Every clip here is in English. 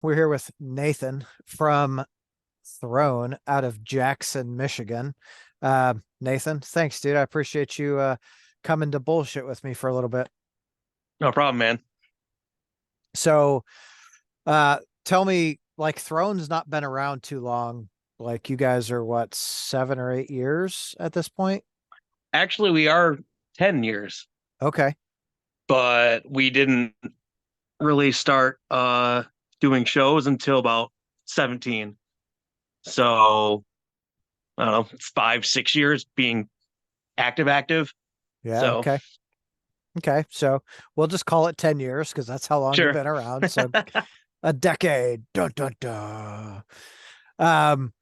We're here with Nathan from Throne out of Jackson, Michigan. Nathan, thanks, dude. I appreciate you coming to bullshit with me for a little bit. No problem, man. So, tell me, like, Throne's not been around too long. Like, you guys are what, 7 or 8 years at this point? Actually, we are 10 years, Okay. but we didn't really start doing shows until about 17. So, I don't know, it's 5, 6 years being active. Yeah. So, Okay. Okay. So we'll just call it 10 years because that's how long you've sure. been around. So a decade. Dun, dun, dun. Um,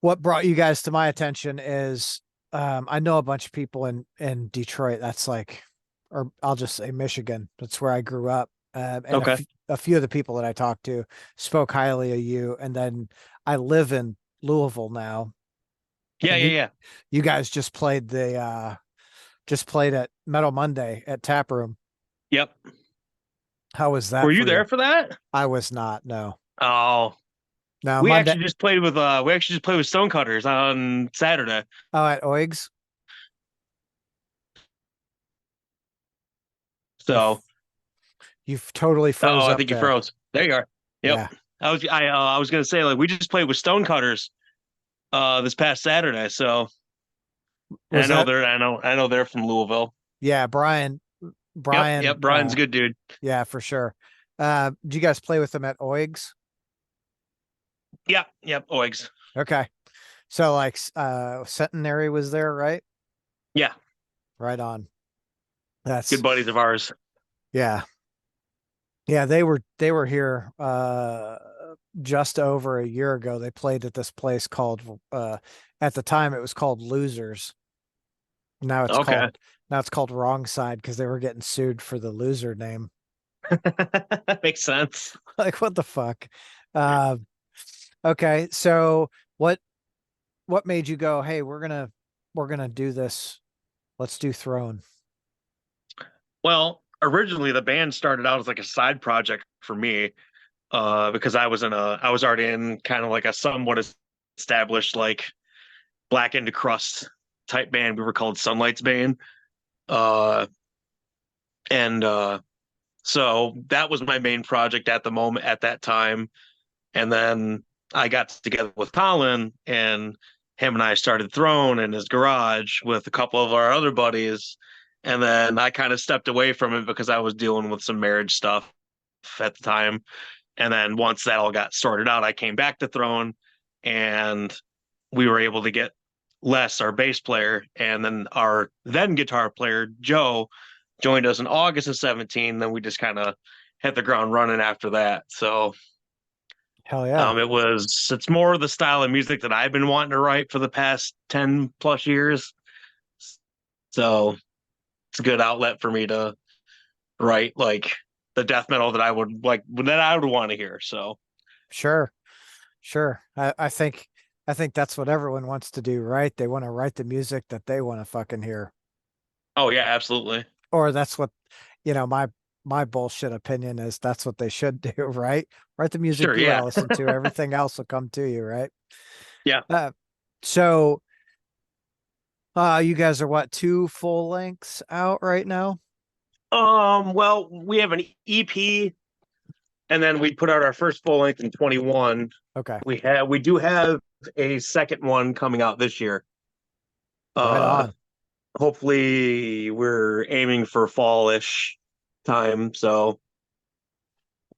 what brought you guys to my attention is I know a bunch of people in Detroit. That's like, or I'll just say Michigan. That's where I grew up. And Okay. a few of the people that I talked to spoke highly of you. And then I live in Louisville now, Yeah, and yeah, yeah. you guys just played at Metal Monday at Tap Room. Yep. How was Were that you for you? there for that? I was not. No, Oh, no we Monday. actually just played with Stonecutters on Saturday. Oh, at Oigs. You've So, you've totally froze I up think you there. froze. There you are. Yep. Yeah. I was gonna say, like, we just played with Stonecutters this past Saturday. So and Was that? I know they're from Louisville. Yeah, Brian. Yep, Brian. yep. Brian's a good dude. Yeah, for sure. Do you guys play with them at Oigs? Yep, yep. Oigs. Okay. So like Centenary was there, right? Yeah, Right on. good That's buddies of ours. yeah. Yeah, they were here just over a year ago. They played at this place called at the time it was called Losers. Now it's Okay. called now it's called Wrong Side because they were getting sued for the loser name. Makes sense. Like what the fuck? Uh okay, so what made you go, "Hey, we're gonna do this. Let's do Throne." Well, originally the band started out as like a side project for me, because I was already in kind of like a somewhat established like Black into Crust type band. We were called Sunlight's Bane. Uh and So that was my main project at the moment at that time. And then I got together with Colin, and him and I started Throne in his garage with a couple of our other buddies. And then I kind of stepped away from it because I was dealing with some marriage stuff at the time. And then once that all got sorted out, I came back to Throne, and we were able to get Les, our bass player, and then our then guitar player, Joe, joined us in August of 17. Then we just kind of hit the ground running after that. So Hell yeah. it's more of the style of music that I've been wanting to write for the past 10 plus years. So it's a good outlet for me to write like the death metal that I would want to hear. So Sure. Sure. I think that's what everyone wants to do, right? They want to write the music that they want to fucking hear. oh yeah, absolutely. Or that's what, my bullshit opinion is that's what they should do, right? Write the music Sure, you want yeah. to listen to. Everything else will come to you, right? Yeah. Uh, so you guys are what, two full lengths out right now? Well, we have an EP, and then we put out our first full length in 21. Okay. We do have a second one coming out this year. Right Uh on. Hopefully we're aiming for fallish time. So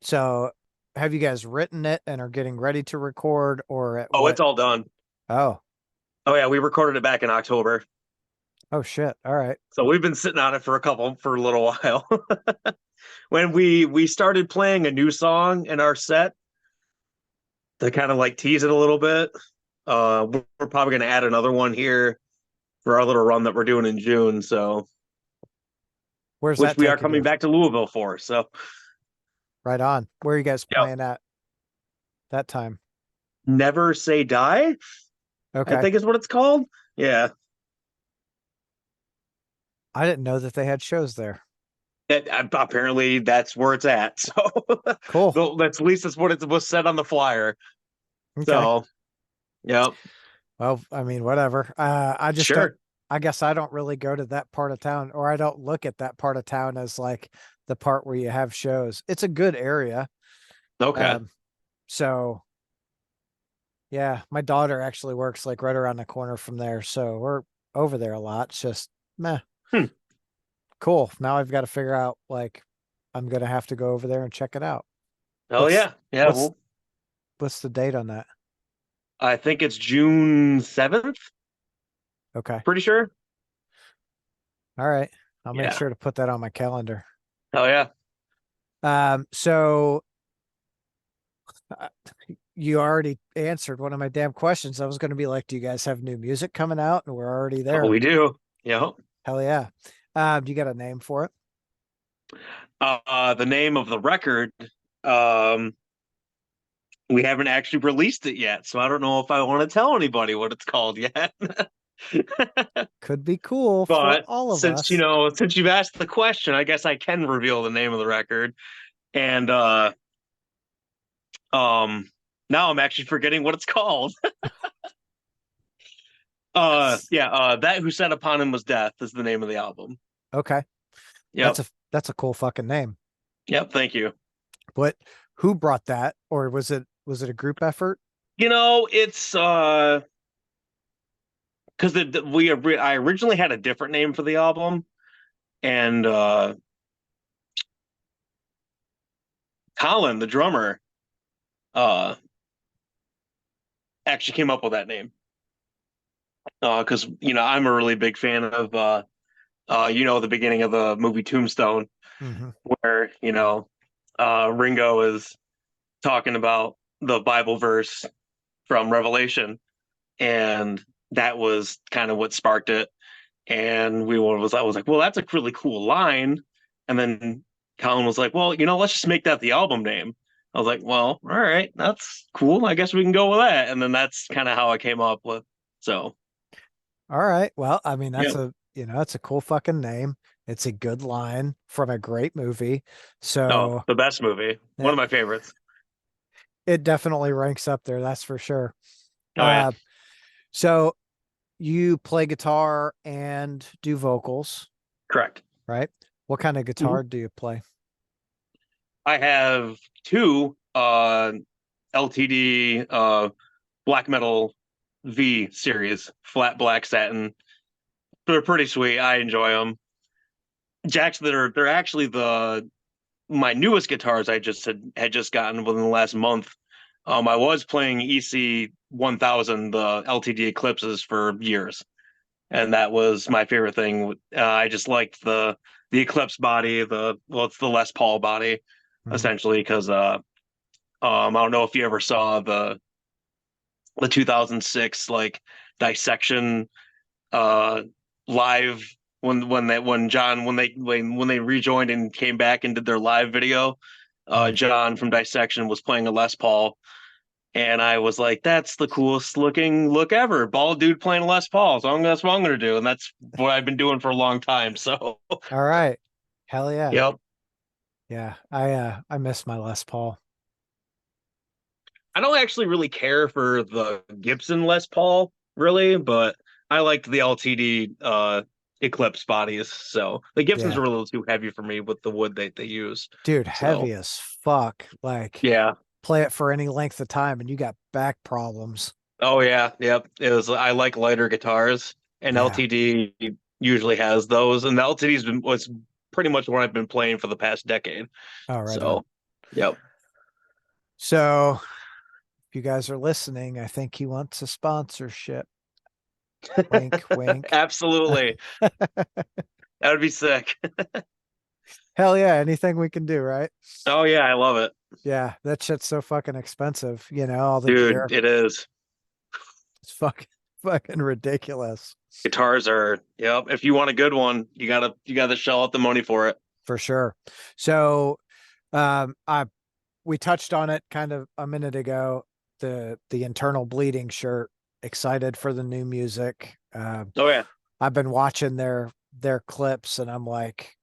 So have you guys written it and are getting ready to record or at oh, what? it's all done. Oh, Oh yeah, we recorded it back in October. oh shit. All right. So we've been sitting on it for a little while. When we started playing a new song in our set to kind of like tease it a little bit. We're probably going to add another one here for our little run that we're doing in June. So, Where's which that we are taking coming you? back to Louisville for. So, Right on. Where are you guys yep. playing at that time? Never Say Die, I Okay. think is what it's called. Yeah. I didn't know that they had shows there. Apparently that's where it's at. So Cool. that's at least that's what it was said on the flyer. Okay. So yep, Well, I mean, whatever. I just don't, sure, I guess I don't really go to that part of town, or I don't look at that part of town as like the part where you have shows. It's a good area. okay. Um, so yeah, my daughter actually works like right around the corner from there. So we're over there a lot. It's just meh. Hmm. Cool. Now I've got to figure out like I'm gonna have to go over there and check it out. Oh What's yeah, yeah. what's Well, what's the date on that? I think it's June 7th. Okay. Pretty sure. All right. I'll make Yeah. sure to put that on my calendar. Oh yeah. So uh, you already answered one of my damn questions. I was going to be like, do you guys have new music coming out? And we're already Oh, there. we do. Yeah. Hell yeah. Do you got a name for it? The name of the record, um, we haven't actually released it yet, so I don't know if I want to tell anybody what it's called yet. Could be cool for But all of since us. since you've asked the question, I guess I can reveal the name of the record. And um now I'm actually forgetting what it's called. That's Yeah, That Who Set Upon Him Was Death is the name of the album. okay. Yep. That's a cool fucking name. Yep, thank you. What who brought that? Or was it a group effort? It's because I originally had a different name for the album, and Colin, the drummer, uh actually came up with that name. Because I'm a really big fan of the beginning of the movie Tombstone, Hmm. where Ringo is talking about the Bible verse from Revelation, and that was kind of what sparked it. And I was like, well, that's a really cool line. And then Colin was like, well, let's just make that the album name. I was like, well, all right, that's cool. I guess we can go with that. And then that's kind of how I came up with. So, All right. Well, I mean, yeah. that's a cool fucking name. It's a good line from a great movie. Oh, So the best movie. One yeah, of my favorites. it definitely ranks up there, that's for sure. Oh, yeah. Uh, so you play guitar and do vocals, Correct. right? What kind of Mhm. guitar do you play? I have two LTD black metal V series, flat black satin. They're pretty sweet. I enjoy them. Jacks that are they're actually the my newest guitars I had just gotten within the last month. I was playing EC 1000, the LTD Eclipses for years, and that was my favorite thing. I just liked the Eclipse body, it's the Les Paul body, Mhm. essentially, because I don't know if you ever saw the 2006 like dissection uh live when John when they rejoined and came back and did their live video. Mm. John from Dissection was playing a Les Paul, and I was like, "That's the coolest looking look ever, bald dude playing a Les Paul." So that's what I'm gonna do, and that's what I've been doing for a long time. So, All right. Hell yeah. yep. Yeah. I miss my Les Paul. I don't actually really care for the Gibson Les Paul, really, but I liked the LTD Eclipse bodies. So the Gibsons Yeah. are a little too heavy for me with the wood they use. Dude, So heavy as fuck. Like yeah. play it for any length of time and you got back problems. Oh yeah, yep. I like lighter guitars, and Yeah. LTD usually has those, and the was pretty much what I've been playing for the past decade. Oh, right on. So yep. So if you guys are listening, I think he wants a sponsorship. Wink, wink. Absolutely. That would be sick. Hell yeah, anything we can do, right? Oh yeah, I love it. Yeah, that shit's so fucking expensive, all the Dude, gear. it is. It's fucking ridiculous. Guitars are, yep. If you want a good one, you gotta shell out the money for it. For sure. So I we touched on it kind of a minute ago, the internal bleeding shirt. Excited for the new music. Oh yeah. I've been watching their clips and I'm like,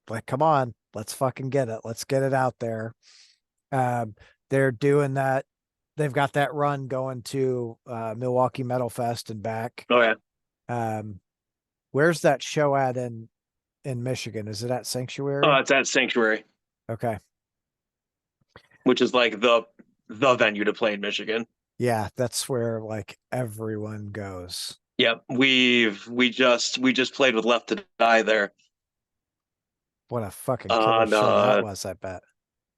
like, come on, let's fucking get it. Let's get it out there. Um, they're doing that. They've got that run going to Milwaukee Metal Fest and back. Oh yeah. Um, where's that show at in Michigan? Is it at Sanctuary? It's at Sanctuary, Okay. which is like the venue to play in Michigan. Yeah, that's where like everyone goes. Yep. We just played with Left to Die there What a fucking killer on show that was, I bet.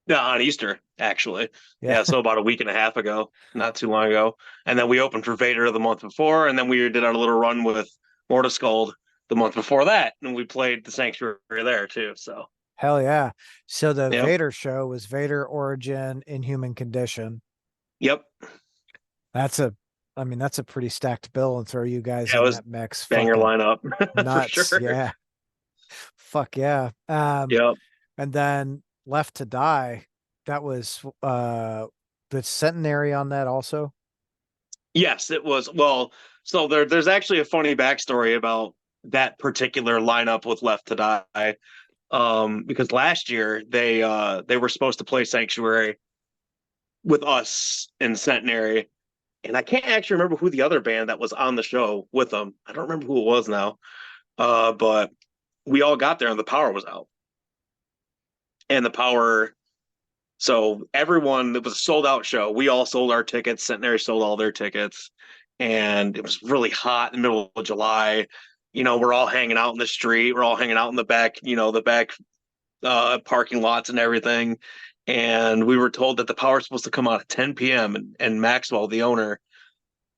yeah, on Easter, actually. Yeah. Yeah, so about a week and a half ago, not too long ago. And then we opened for Vader the month before, and then we did our little run with Mortiscald the month before that, and we played the Sanctuary there too. So, Hell yeah. So the yep, Vader show was Vader Origin Inhuman Condition. yep, That's a I mean, that's a pretty stacked bill and throw you guys yeah, it in was that mix. banger Fucking lineup for nuts. sure. Yeah. Fuck yeah. Yep. And then Left to Die, that was the centenary on that also. Yes, it was. Well, so there's actually a funny backstory about that particular lineup with Left to Die. Because last year they were supposed to play Sanctuary with us in Centenary, and I can't actually remember who the other band that was on the show with them. I don't remember who it was now. But we all got there and the power was out, and the power. So everyone, it was a sold out show. We all sold our tickets. Centenary sold all their tickets, and it was really hot in the middle of July. We're all hanging out in the street. We're all hanging out in the back. The back parking lots and everything. And we were told that the power was supposed to come on at 10 p.m. And Maxwell, the owner,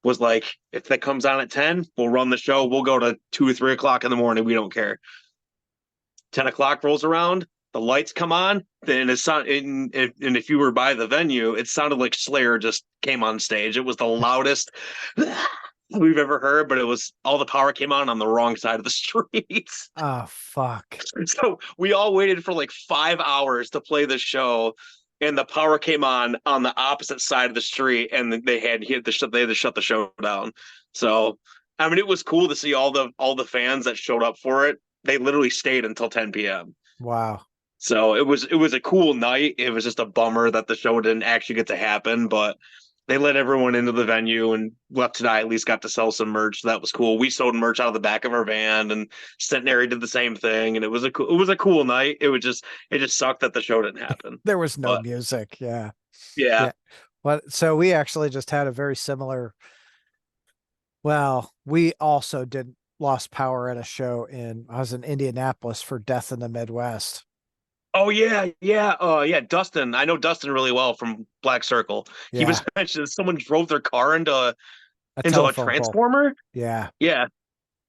was like, if that comes on at 10, we'll run the show. We'll go to 2 or 3 o'clock in the morning. We don't care. 10 o'clock rolls around, the lights come on, then it's not. And if you were by the venue, it sounded like Slayer just came on stage. It was the loudest we've ever heard, but it was all the power came on the wrong side of the street. Oh fuck. So we all waited for like 5 hours to play the show, and the power came on the opposite side of the street, and they had to shut the show down. So I mean, it was cool to see all the fans that showed up for it. They literally stayed until 10 p.m. Wow. So it was a cool night. It was just a bummer that the show didn't actually get to happen, but they let everyone into the venue, and Left to Die at least got to sell some merch. So that was cool. We sold merch out of the back of our van, and Centenary did the same thing, and it was a cool night. It just sucked that the show didn't happen. There was no But music. Yeah. yeah. Yeah. Well, so we actually just had a very similar. Well, we also did lost power at a show I was in Indianapolis for Death in the Midwest. Oh yeah, yeah. Yeah, Dustin. I know Dustin really well from Black Circle. He Yeah. was mentioning someone drove their car into A into a telephone pole. transformer. Yeah. Yeah,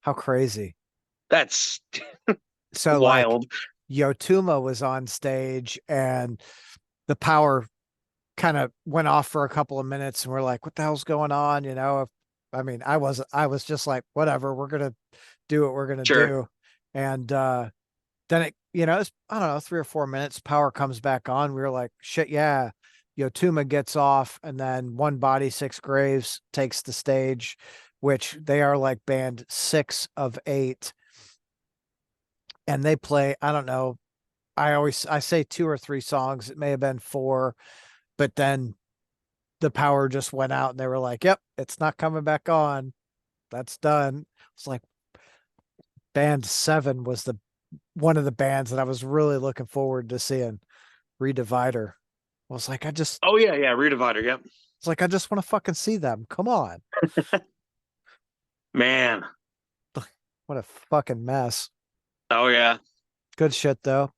How crazy. that's So like wild. Yotuma was on stage and the power kind of went off for a couple of minutes and we're like, what the hell's going on? I mean, I was just like, whatever, we're gonna do what we're gonna Sure. do. And then it's, I don't know, 3 or 4 minutes, power comes back on. We were like, shit, yeah. Yotuma gets off, and then One Body, Six Graves takes the stage, which they are like band 6 of 8. And they play, I don't know, I say 2 or 3 songs. It may have been 4, but then the power just went out and they were like, yep, it's not coming back on. That's done. It's like band 7 was the one of the bands that I was really looking forward to seeing. Redivider. I was like, Oh yeah, yeah. Redivider. Yep. I just want to fucking see them. Come on. Man. What a fucking mess. Oh yeah. Good shit though.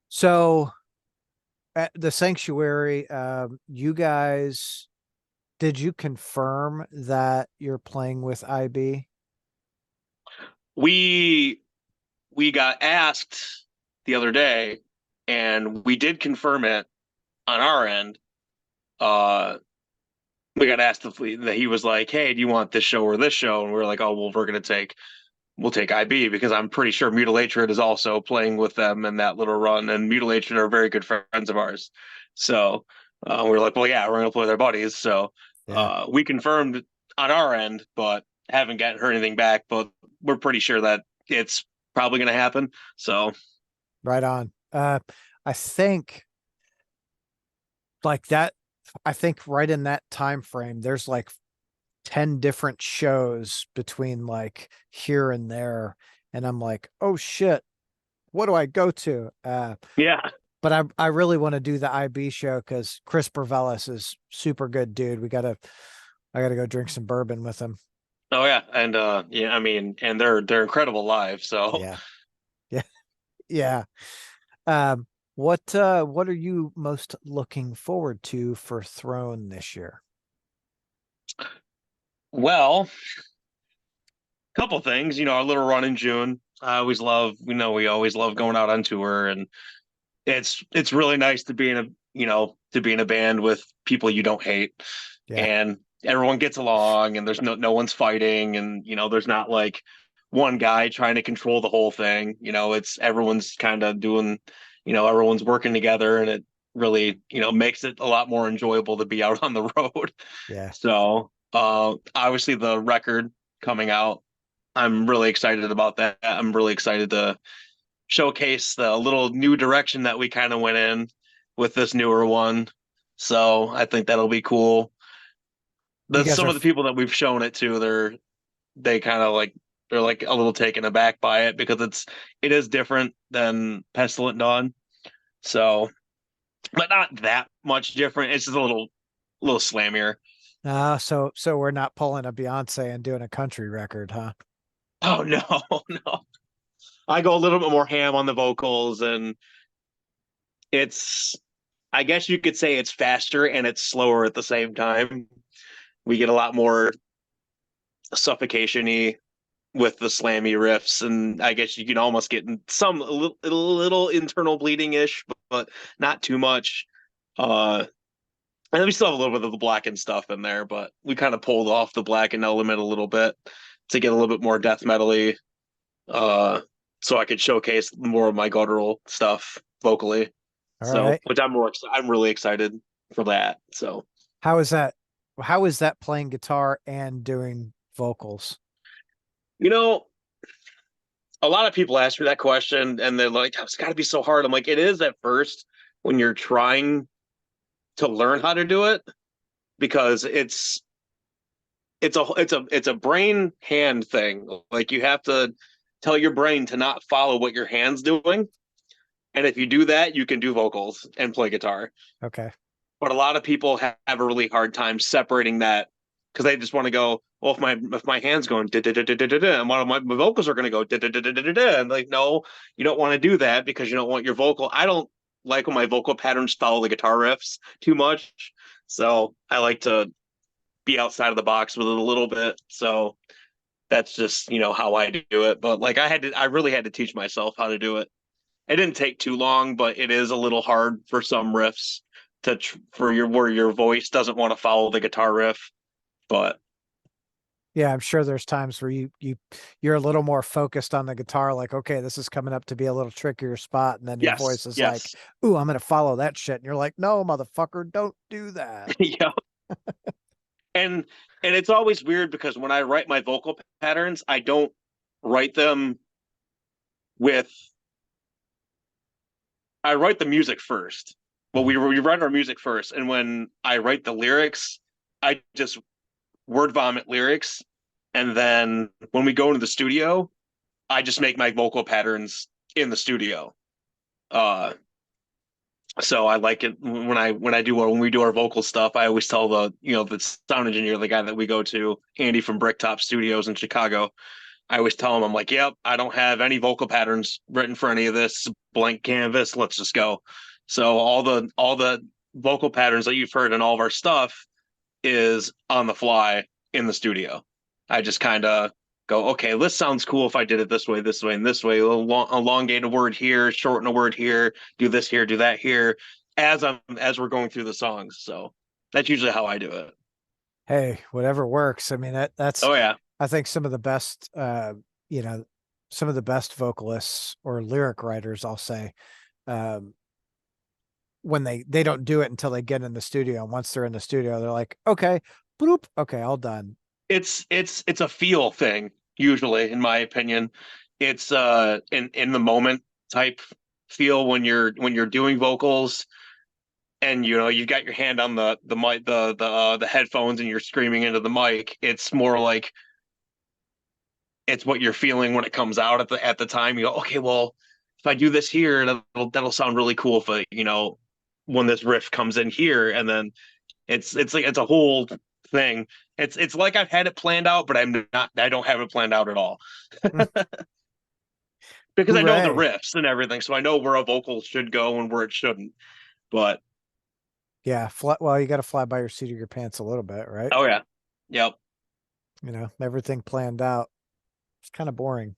So at the sanctuary, you guys, did you confirm that you're playing with IB? We we got asked the other day, and we did confirm it on our end. Uh, we got asked if that he was like, "Hey, do you want this show or this show?" And we were like, "Oh, well, we'll take IB because I'm pretty sure Mutilatred is also playing with them in that little run, and Mutilatred are very good friends of ours." So we were like, "Well, yeah, we're gonna play with our buddies." So Yeah. we confirmed on our end, but haven't heard anything back. But we're pretty sure that it's probably going to happen. So Right on. I think like that, I think right in that time frame, there's like 10 different shows between like here and there. And I'm like, oh shit, what do I go to? yeah. But I really want to do the IB show because Chris Bervelis is super good dude. I gotta go drink some bourbon with him. Oh yeah. And yeah, I mean, and they're incredible live. So Yeah. Yeah. Yeah. What are you most looking forward to for Throne this year? well, couple things, our little run in June. We always love going out on tour, and it's really nice to be in a band with people you don't hate, Yeah. and everyone gets along, and there's no one's fighting, and there's not like one guy trying to control the whole thing. It's everyone's kind of doing, everyone's working together, and it really makes it a lot more enjoyable to be out on the road. Yeah. So obviously the record coming out, I'm really excited about that. I'm really excited to showcase the little new direction that we kind of went in with this newer one. So I think that'll be cool. You guys Some are of the people that we've shown it to, they kind of like they're like a little taken aback by it because it is different than Pestilent Dawn. So, but not that much different. It's just a little slammier. so we're not pulling a Beyonce and doing a country record, huh? Oh no, no. I go a little bit more ham on the vocals, and it's I guess you could say it's faster and it's slower at the same time. We get a lot more suffocation-y with the slammy riffs, and I guess you can almost get a little internal bleeding-ish, but not too much. And we still have a little bit of the blackened stuff in there, but we kind of pulled off the blackened element a little bit to get a little bit more death metal-y, uh, so I could showcase more of my guttural stuff vocally. All So, right. which I'm really excited for that. So, How is that? How is that playing guitar and doing vocals? you know, a lot of people ask me that question and they're like, it's got to be so hard. I'm like, it is at first when you're trying to learn how to do it because it's a brain hand thing. Like you have to tell your brain to not follow what your hand's doing. And if you do that, you can do vocals and play guitar. Okay. But a lot of people have a really hard time separating that because they just want to go, well, if my hands going da da da da da da, and one of my vocals are going to go da da da da da da, and like, no, you don't want to do that because you don't want your vocal. I don't like when my vocal patterns follow the guitar riffs too much, so I like to be outside of the box with it a little bit. So that's just how I do it. But like I really had to teach myself how to do it. It didn't take too long, but it is a little hard for some riffs for your where your voice doesn't want to follow the guitar riff. But Yeah, I'm sure there's times where you're a little more focused on the guitar, like, okay, this is coming up to be a little trickier spot, and then your yes, voice is like, yes, ooh, I'm gonna follow that shit. And you're like, no, motherfucker, don't do that. yeah. And and it's always weird because when I write my vocal patterns, I don't write them with I write the music first. Well, Mhm. we write our music first, and when I write the lyrics, I just word vomit lyrics, and then when we go into the studio, I just make my vocal patterns in the studio. Uh, so I like it when we do our vocal stuff. I always tell the sound engineer, the guy that we go to, Andy from Bricktop Studios in Chicago. I always tell him, I'm like, yep, I don't have any vocal patterns written for any of this. Blank canvas. Let's just go. So all the vocal patterns that you've heard in all of our stuff is on the fly in the studio. I just kind of go, okay, this sounds cool if I did it this way, and this way. Elongate a word here, shorten a word here, do this here, do that here, as we're going through the songs. So that's usually how I do it. Hey, whatever works. I mean, that's Oh yeah, I think some of the best you know, some of the best vocalists or lyric writers, I'll say, um, when they don't do it until they get in the studio. And once they're in the studio, they're like, okay, bloop, okay, all done. it's a feel thing usually, in my opinion. it's in the moment type feel when you're doing vocals and you've got your hand on the mic the headphones and you're screaming into the mic. It's more like it's what you're feeling when it comes out at the time. You go, okay, well, if I do this here, that'll sound really cool if when this riff comes in here, and then it's like it's a whole thing. It's like I've had it planned out, but I don't have it planned out at all because I know the Hooray. riffs and everything, so I know where a vocal should go and where it shouldn't. But Yeah. Well, you got to fly by your seat of your pants a little bit, right? oh yeah, yep. Everything planned out. It's kind of boring.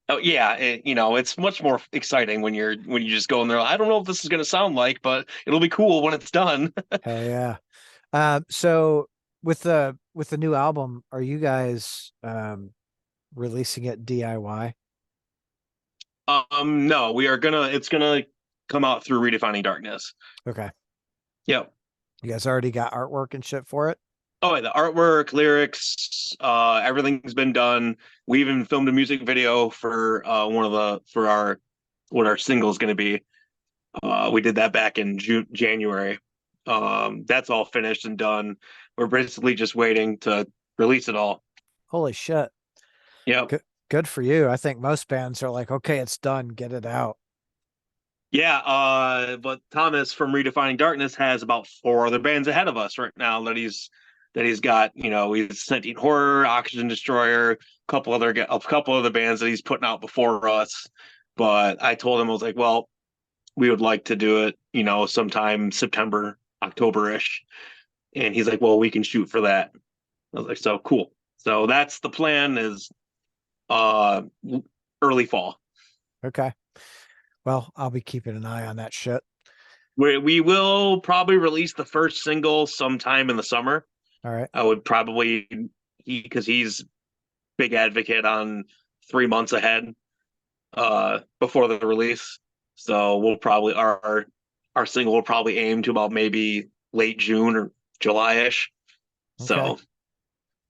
Oh yeah, it's much more exciting when you just go in there. I don't know what this is going to sound like, but it'll be cool when it's done. Hell yeah. So with the new album, are you guys releasing it DIY? No, it's gonna come out through Redefining Darkness. Okay. Yep. You guys already got artwork and shit for it? Oh, yeah, the artwork, lyrics, everything's been done. We even filmed a music video for for our what our single's going to be. We did that back in January. That's all finished and done. We're basically just waiting to release it all. Holy shit. Yep. Good good for you. I think most bands are like, okay, it's done, get it out. Yeah, but Thomas from Redefining Darkness has about four other bands ahead of us right now that he's got. He's Sentient Horror, Oxygen Destroyer, a couple other bands that he's putting out before us. But I told him, I was like, well, we would like to do it, sometime September, October-ish. And he's like, well, we can shoot for that. I was like, so cool. So that's the plan is uh early fall. Okay. Well, I'll be keeping an eye on that shit. We will probably release the first single sometime in the summer. All right. I would probably because he's big advocate on 3 months ahead before the release. So we'll probably our single will probably aim to about maybe late June or July-ish. Okay. So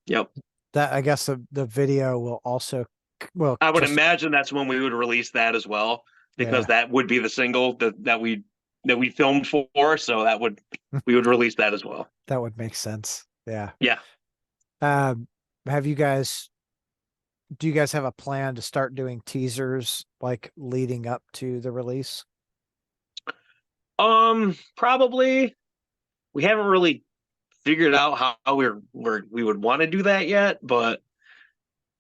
yep. That I guess the video will also well I would just imagine that's when we would release that as well, because yeah. that would be the single that we filmed for. So we would release that as well. That would make sense. Yeah. Yeah. Um have you guys do you guys have a plan to start doing teasers like leading up to the release? Probably we haven't really figured out how we would want to do that yet, but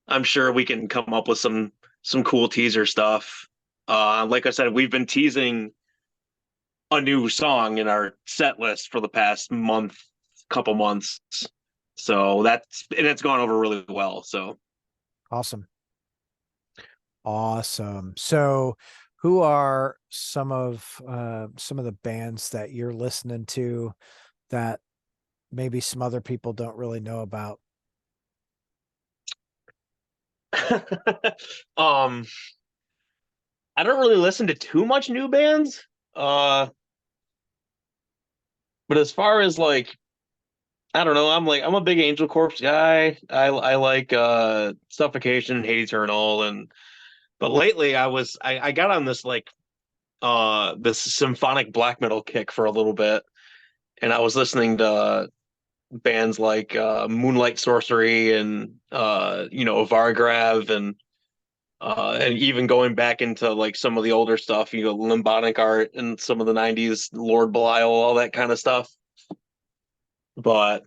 I'm sure we can come up with some cool teaser stuff. Like I said, we've been teasing a new song in our set list for the past couple months. So it's gone over really well. So Awesome. Awesome. So who are some of the bands that you're listening to that maybe some other people don't really know about? um I don't really listen to too much new bands. Uh but as far as like I don't know, I'm a big Angel Corpse guy. I like Suffocation, Hate Eternal, and but lately I got on this like this symphonic black metal kick for a little bit, and I was listening to bands like Moonlight Sorcery and Vargrav and even going back into like some of the older stuff, Limbic Art and some of the 90s Lord Belial, all that kind of stuff. But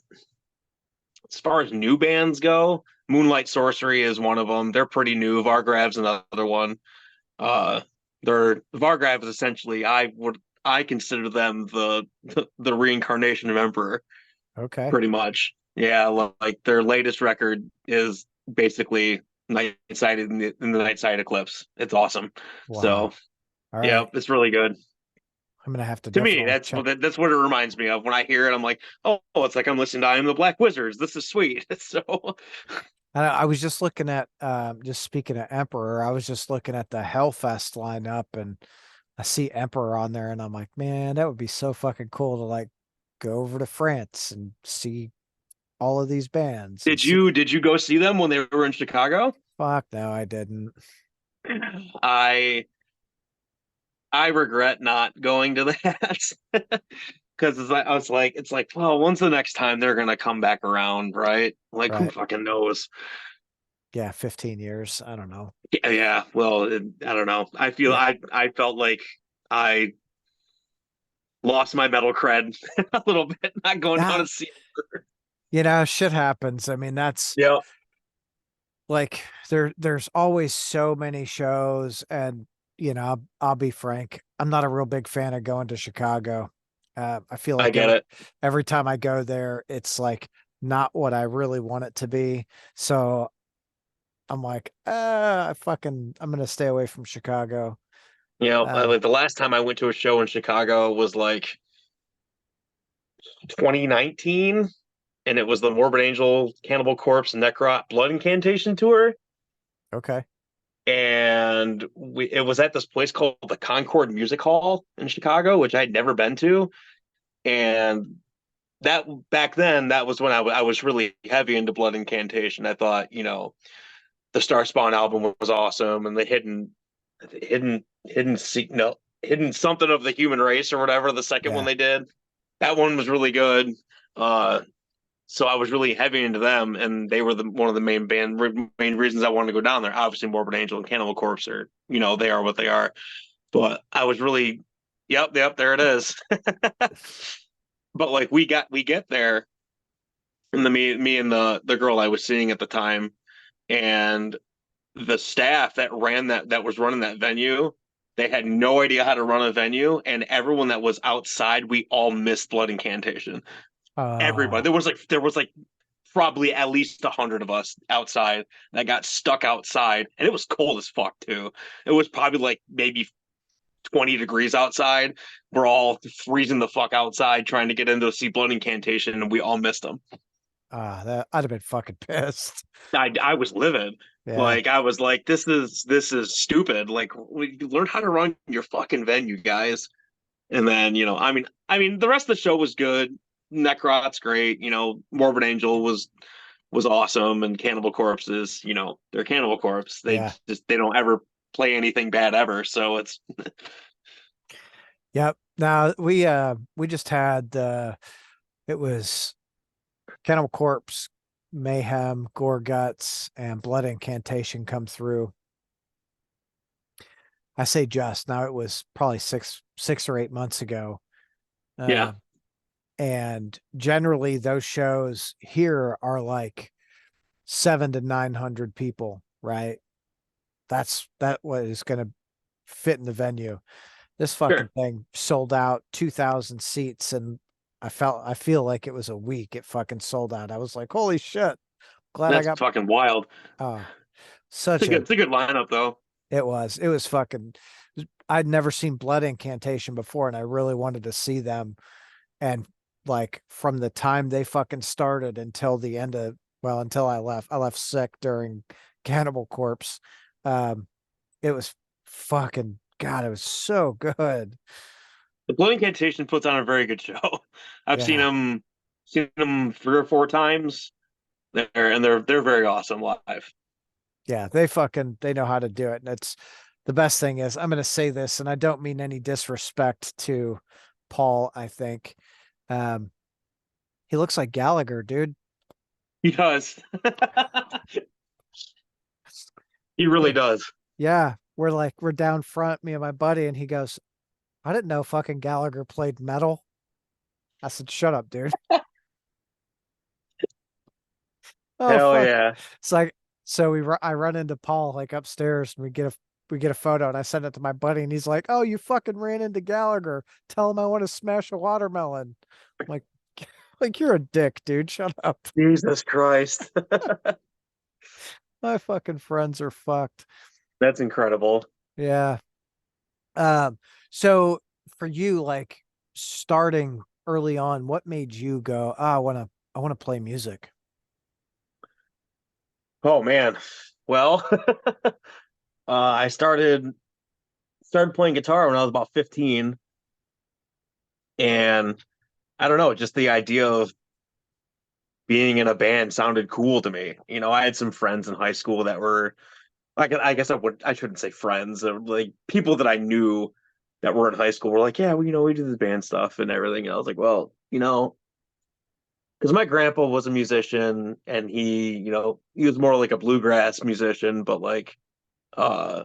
as far as new bands go, Moonlight Sorcery is one of them. They're pretty new. Vargrav's another one. Uh, they're Vargrav is essentially I consider them the reincarnation of Emperor, Okay. pretty much. Yeah, like their latest record is basically Night Side in the Night Side Eclipse. It's awesome. So Wow. All yeah, right. it's really good. I'm gonna have to To me, definitely check. that's what it reminds me of when I hear it. I'm like, oh, it's like I'm listening to I Am the Black Wizards. This is sweet. So I was just looking at just speaking of Emperor, I was just looking at the Hellfest lineup and I see Emperor on there and I'm like, man, that would be so fucking cool to like go over to France and see all of these bands and see did you go see them when they were in Chicago? fuck no, I didn't. I I regret not going to that because I was like, it's like, well, when's the next time they're gonna come back around, right? Like, who Right. fucking knows? Yeah, 15 years. I don't know. Yeah, yeah. Well, I don't know. Yeah. I felt like I lost my metal cred a little bit not going down Yeah. to see. Shit happens. I mean, that's Yeah, like there's always so many shows, and I'll be frank, I'm not a real big fan of going to Chicago. I feel I like get it. every time I go there, it's like not what I really want it to be. So I'm like, I'm gonna stay away from Chicago. Like the last time I went to a show in Chicago was like 2019, and it was the Morbid Angel, Cannibal Corpse, and Necrot Blood Incantation tour. Okay. And it was at this place called the Concord Music Hall in Chicago, which I had never been to. And that back then, that was when I was really heavy into Blood Incantation. I thought, the Starspawn album was awesome, and the hidden something of the human race or whatever. The second one Yeah. they did, that one was really good. Uh, so I was really heavy into them, and they were one of the main reasons I wanted to go down there. Obviously, Morbid Angel and Cannibal Corpse are, they are what they are. But I was really, yep, there it is. But like we get there, and me and the girl I was seeing at the time, and the staff that was running that venue, they had no idea how to run a venue, and everyone that was outside, we all missed Blood Incantation. Everybody, Oh, there was like probably at least 100 of us outside that got stuck outside, and it was cold as fuck too. It was probably like maybe 20 degrees outside. We're all freezing the fuck outside trying to get into a see Blood Incantation, and we all missed them. that I'd have been fucking pissed. I was livid. Yeah. Like I was like, this is stupid. Like learn how to run your fucking venue, guys. And then I mean, the rest of the show was good. Necrot's great. Morbid Angel was awesome, and Cannibal Corpse is, they're Cannibal Corpse. Yeah. They don't ever play anything bad ever. So it's Yep. Now we just had it was Cannibal Corpse, Mayhem, Gore Guts, and Blood Incantation come through. I say just now, it was probably 6 or 8 months ago. yeah, Uh, and generally those shows here are like 700 to 900 people, right? That what is gonna fit in the venue. This fucking sure. thing sold out 2,000 seats, and I feel like it was a week. It fucking sold out. I was like, holy shit. Glad I That's got fucking wild. uh such a It's a good lineup though. it was fucking I'd never seen Blood Incantation before, and I really wanted to see them. And like from the time they fucking started until the end of well, until I left sick during Cannibal Corpse. Um, it was fucking God, it was so good. The Blood Incantation puts on a very good show. I've Yeah. seen them 3 or 4 times. They're very awesome live. Yeah, they know how to do it. And it's the best thing is I'm gonna say this, and I don't mean any disrespect to Paul, I think. Um, he looks like Gallagher, dude. He does. He really Hey, does. yeah, we're down front, me and my buddy, and he goes, I didn't know fucking Gallagher played metal. I said, shut up, dude. Oh Hell fuck. yeah. It's like I run into Paul like upstairs, and we get a photo, and I send it to my buddy, and he's like, "Oh, you fucking ran into Gallagher. Tell him I want to smash a watermelon." I'm like you're a dick, dude. Shut up. Jesus Christ. My fucking friends are fucked. That's incredible. Yeah. Um, so for you, like starting early on, what made you go, I wanna play music? Oh man. Well, I started playing guitar when I was about 15, and I don't know, just the idea of being in a band sounded cool to me. I had some friends in high school that were I guess I shouldn't say friends, like people that I knew that were in high school were like, yeah, well, we do this band stuff and everything. And I was like, well, because my grandpa was a musician and he was more like a bluegrass musician, but like, uh,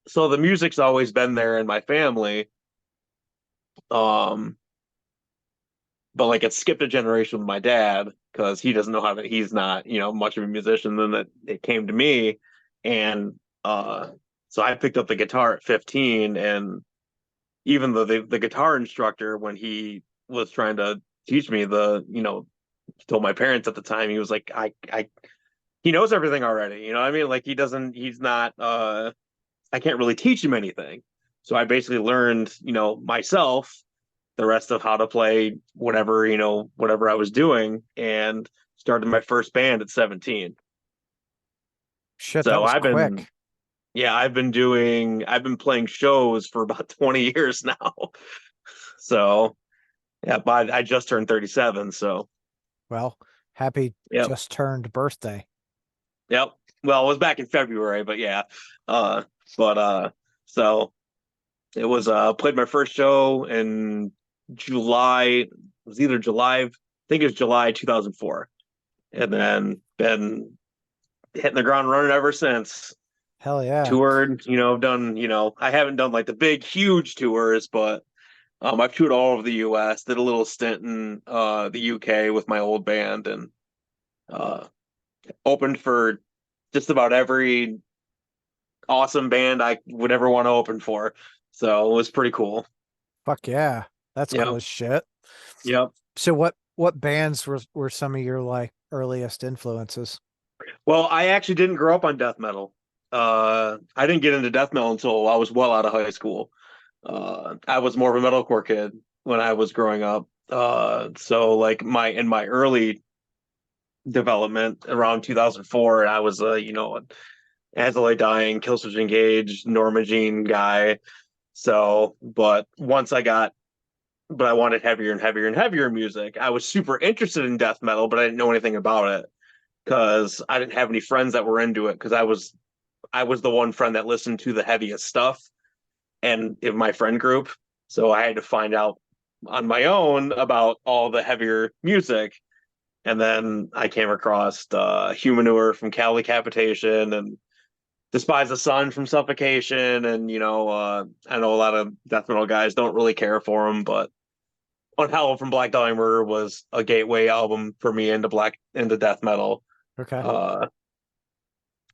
so the music's always been there in my family. Um, but like it skipped a generation with my dad because he doesn't know how to, he's not, much of a musician. Then it came to me. And, uh, so I picked up the guitar at 15, and even though the guitar instructor, when he was trying to teach me he told my parents at the time, he was like, he knows everything already. You know what I mean? Like he's not, I can't really teach him anything. So I basically learned, myself the rest of how to play whatever I was doing, and started my first band at 17. Shit, that So was quick. I've been playing shows for about 20 years now. So yeah, but I just turned 37. So Well, happy yep, just turned birthday. yep. Well, it was back in February, but yeah. Uh, so it was played my first show in July. It was either July, I think it was July 2004, and then been hitting the ground running ever since. Hell yeah. Toured, done, I haven't done like the big, huge tours, but I've toured all over the U.S. Did a little stint in the UK with my old band, and uh, opened for just about every awesome band I would ever want to open for. So it was pretty cool. Fuck yeah. That's cool Yep. as shit. Yep. So what bands were some of your like earliest influences? Well, I actually didn't grow up on death metal. I didn't get into death metal until I was well out of high school. I was more of a metalcore kid when I was growing up. So like in my early development around 2004, and I was As I Lay Dying, Killswitch Engage, Norma Jean guy. So, but I wanted heavier and heavier and heavier music. I was super interested in death metal, but I didn't know anything about it because I didn't have any friends that were into it, because I was the one friend that listened to the heaviest stuff and in my friend group. So I had to find out on my own about all the heavier music. And then I came across Humanure from Cow Decapitation, and Despise the Sun from Suffocation. And, I know a lot of death metal guys don't really care for them, but Unhallowed from Black Dahlia Murder was a gateway album for me into death metal. Okay. Uh,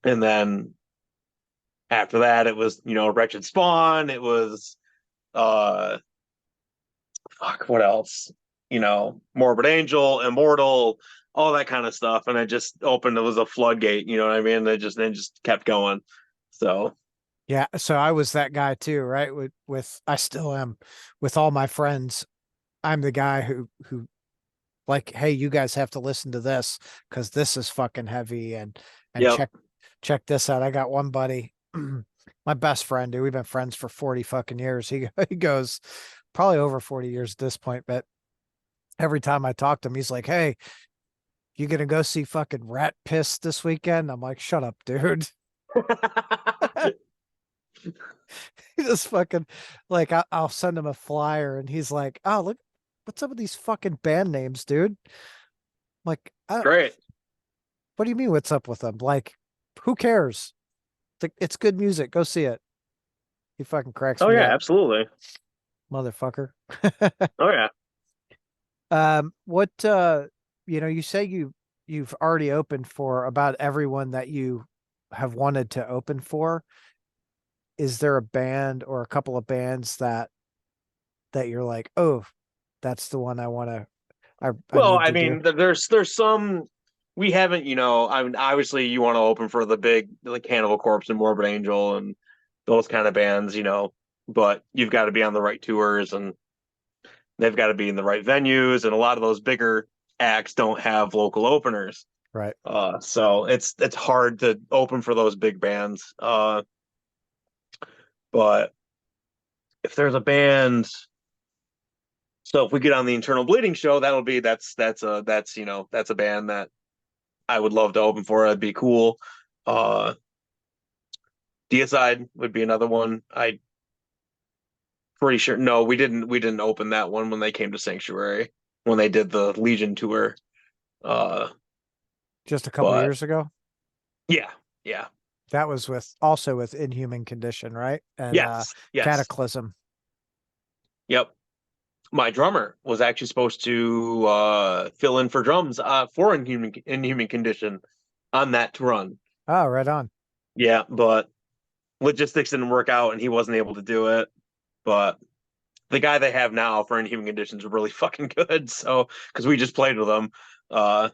and then after that, it was, Wretched Spawn. It was, uh, fuck, what else? Morbid Angel, Immortal, all that kind of stuff. And it just opened, it was a floodgate, you know what I mean? It just kept going. So, Yeah, so I was that guy too, right? With I still am with all my friends. I'm the guy who like, hey, you guys have to listen to this because this is fucking heavy and yep. check this out. I got one buddy, my best friend, dude. We've been friends for 40 fucking years. He goes probably over 40 years at this point, but every time I talk to him, he's like, hey, you gonna go see fucking Rat Piss this weekend? I'm like, shut up, dude. He just fucking like I'll send him a flyer and he's like, oh, look, what's up with these fucking band names, dude? Like, Great. what do you mean what's up with them? Like, who cares? It's good music. Go see it. He fucking cracks Oh, me yeah, up, absolutely. motherfucker. Oh, yeah. What you say you've already opened for about everyone that you have wanted to open for. Is there a band or a couple of bands that you're like, oh, that's the one I Well, need I to do. mean, there's some we haven't, I mean, obviously you want to open for the big, like Cannibal Corpse and Morbid Angel and those kind of bands, but you've got to be on the right tours, and they've got to be in the right venues, and a lot of those bigger acts don't have local openers. Right. So it's hard to open for those big bands. But if there's a band, so if we get on the Internal Bleeding show, that's a band that I would love to open for. It'd be cool. Uh, Deicide would be another one. I pretty sure. No, we didn't open that one when they came to Sanctuary when they did the Legion tour. Uh, Just a couple but years ago. yeah, yeah, That was with also with Inhuman Condition, right? And yes, Cataclysm. yep. My drummer was actually supposed to fill in for drums for Inhuman Condition on that run. Oh, right on. Yeah, but logistics didn't work out and he wasn't able to do it. But the guy they have now for Inhuman Conditions is really fucking good. So because we just played with them, uh,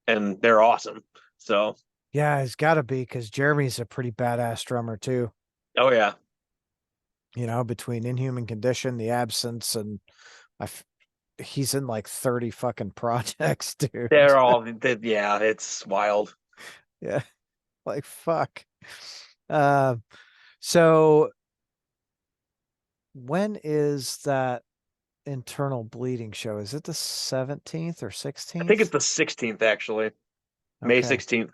and they're awesome. So Yeah, it's got to be because Jeremy's a pretty badass drummer too. oh yeah, You know, between Inhuman Condition, The Absence, and I, he's in like 30 fucking projects, dude. they're all yeah, it's wild. Yeah, like fuck. Uh, so when is that internal bleeding show? Is it the 17th or I think it's 16th? the 16th actually, May Okay, 16th.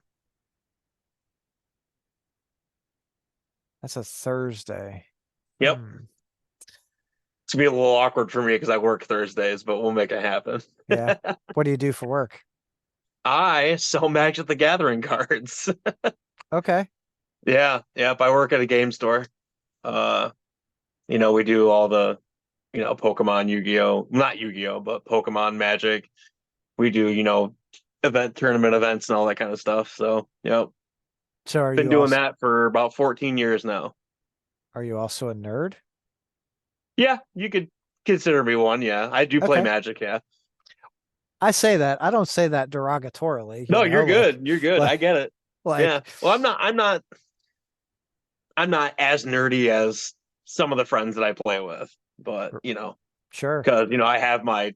that's a Thursday. Yep. Hmm. It's gonna be a little awkward for me because I work Thursdays, but we'll make it happen. Yeah. What do you do for work? I sell Magic the Gathering cards. Okay. Yeah, yep. I work at a game store. Uh, we do all the, Pokemon, Yu-Gi-Oh, not Yu-Gi-Oh, but Pokemon Magic. We do, event tournament events and all that kind of stuff. So, yep. So Been doing that for about 14 years now. are you also a nerd? Yeah, you could consider me one. Yeah, I do play Okay. Magic. Yeah. I say that. I don't say that derogatorily, No, you're good. You're good. like I get it. Yeah. like Well, I'm not as nerdy as some of the friends that I play with, but sure. because I have my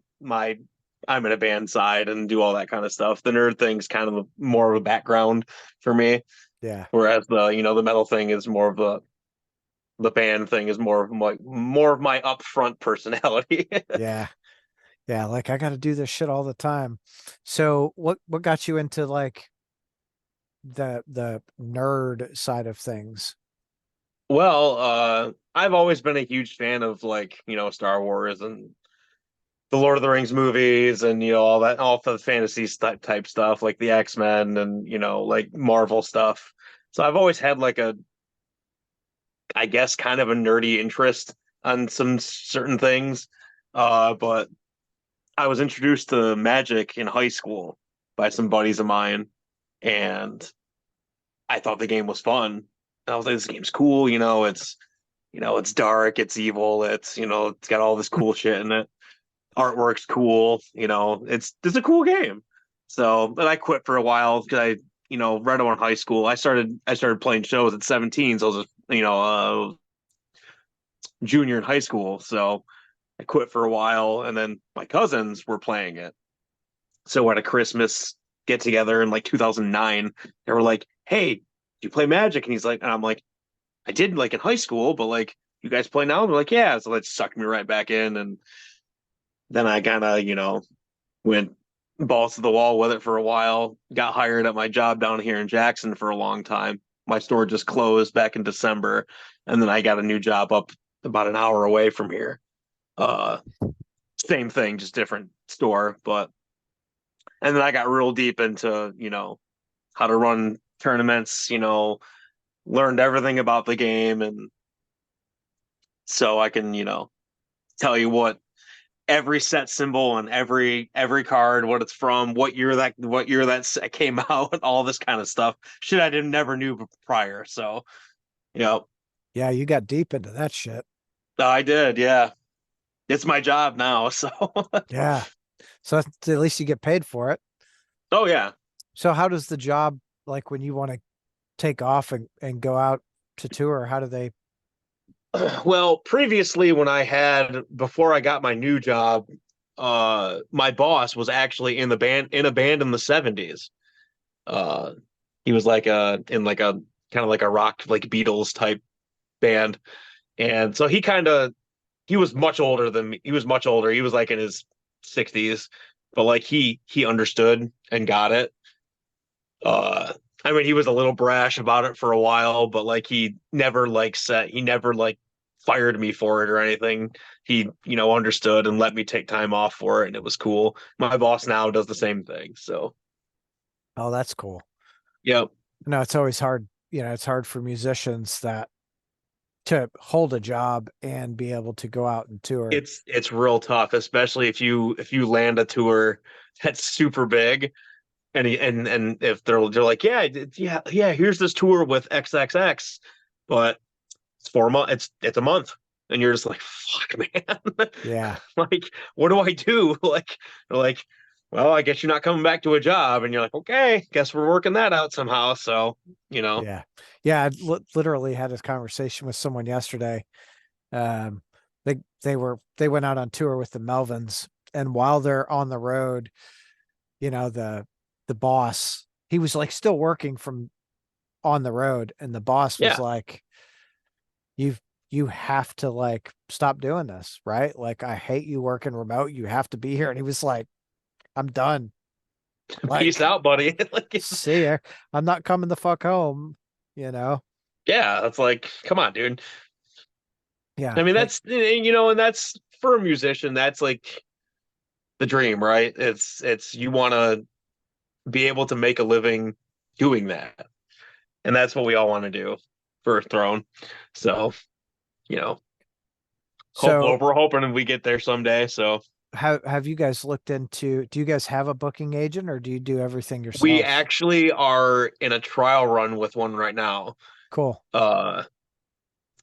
I'm in a band side and do all that kind of stuff. The nerd thing's kind of more of a background for me, Yeah. whereas the metal thing is more of the band thing is more of my upfront personality. Yeah. Yeah, like I got to do this shit all the time. So what got you into like the nerd side of things? Well, I've always been a huge fan of like Star Wars and the Lord of the Rings movies and all that, all the fantasy type stuff like the X-Men and like Marvel stuff. So I've always had like I guess kind of a nerdy interest on some certain things. But I was introduced to Magic in high school by some buddies of mine, and I thought the game was fun. I was like, this game's cool, it's dark, it's evil, it's got all this cool shit in it. Artwork's cool, it's a cool game. So, but I quit for a while because right around high school, I started playing shows at 17, so I was just, junior in high school. So I quit for a while, and then my cousins were playing it. So at a Christmas get together in like 2009, they were like, "Hey, do you play Magic?" And I'm like, "I did like in high school, but like, you guys play now?" And they're like, "Yeah." So that sucked me right back in, and then I kind of went balls to the wall with it for a while. Got hired at my job down here in Jackson for a long time. My store just closed back in December, and then I got a new job up about an hour away from here. Uh, Same thing, just different store. But and then I got real deep into how to run tournaments. Learned everything about the game, and so I can tell you what every set symbol and every card, what it's from, what year that came out, all this kind of stuff. Shit, I didn't never knew prior. So Yeah, you got deep into that shit. I did. Yeah, it's my job now. So Yeah. So at least you get paid for it. oh yeah. So how does the job like when you want to take off and go out to tour, how do they Well, previously when before I got my new job, my boss was actually in a band in the 70s. Uh he was like in like a kind of like a rock like Beatles type band. And so he was much older than me. He was much older. He was like in his 60s, but like he understood and got it. I mean, he was a little brash about it for a while, but like he never like fired me for it or anything. He, understood and let me take time off for it, and it was cool. My boss now does the same thing. So, Oh, that's cool. yep. No, it's always hard. It's hard for musicians that to hold a job and be able to go out and tour. It's real tough, especially if you land a tour that's super big and if they're like, yeah, yeah, here's this tour with XXX, but it's 4 months, it's a month, and you're just like, fuck, man, Yeah, like, what do I do? Like, they're like, well, I guess you're not coming back to a job, and you're like, okay, guess we're working that out somehow. So, you know, yeah, yeah. Literally had this conversation with someone yesterday. Um, they went out on tour with the Melvins, and while they're on the road, the boss, he was like still working from on the road, and the boss was yeah, like, "You've you have to like stop doing this, right? Like I hate you working remote. You have to be here." And he was like, "I'm done. peace Like, out, buddy. Like, see ya. I'm not coming the fuck home." You know? yeah, that's like, come on, dude. Yeah. I mean, Like, and that's for a musician, that's like the dream, right? It's you want to be able to make a living doing that, and that's what we all want to do for Throne. So, you know, so we're hoping we get there someday. So have you guys looked into, do you guys have a booking agent or do you do everything we yourselves? actually are in a trial run with one right now. Cool. Uh,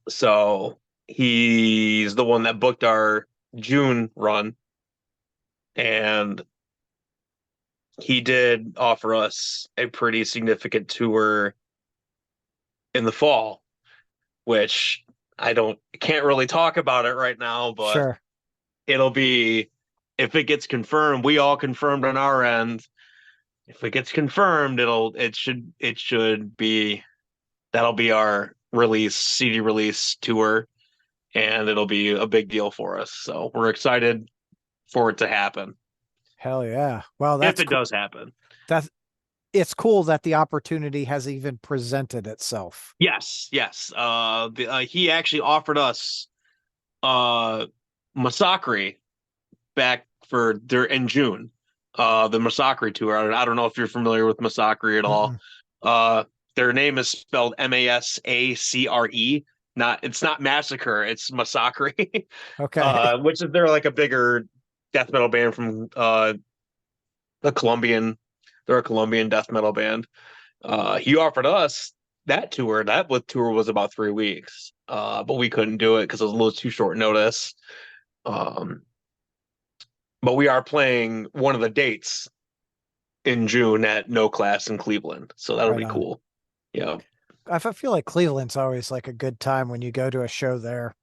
so he's the one that booked our June run, and he did offer us a pretty significant tour in the fall, which I don't can't really talk about it right now, but Sure. it'll be if it gets confirmed, we all confirmed on our end. If it gets confirmed, it should be that'll be our release CD release tour, and it'll be a big deal for us. So we're excited for it to happen Hell yeah. Well, if that's it cool. does happen. That's it's cool that the opportunity has even presented itself. Yes, yes. He actually offered us uh Masakri back for their in June. The Masakri tour. I don't know if you're familiar with Masakri at all. Mm-mm. Uh, their name is spelled Masacre. It's not massacre. It's Masakri, Okay. which is they're like a bigger death metal band from the Colombian. They're a Colombian death metal band. He offered us that tour. Tour was about 3 weeks, but we couldn't do it because it was a little too short notice. Um, but we are playing one of the dates in June at No Class in Cleveland, so that'll Right be on. cool. Yeah. I feel like Cleveland's always like a good time when you go to a show there.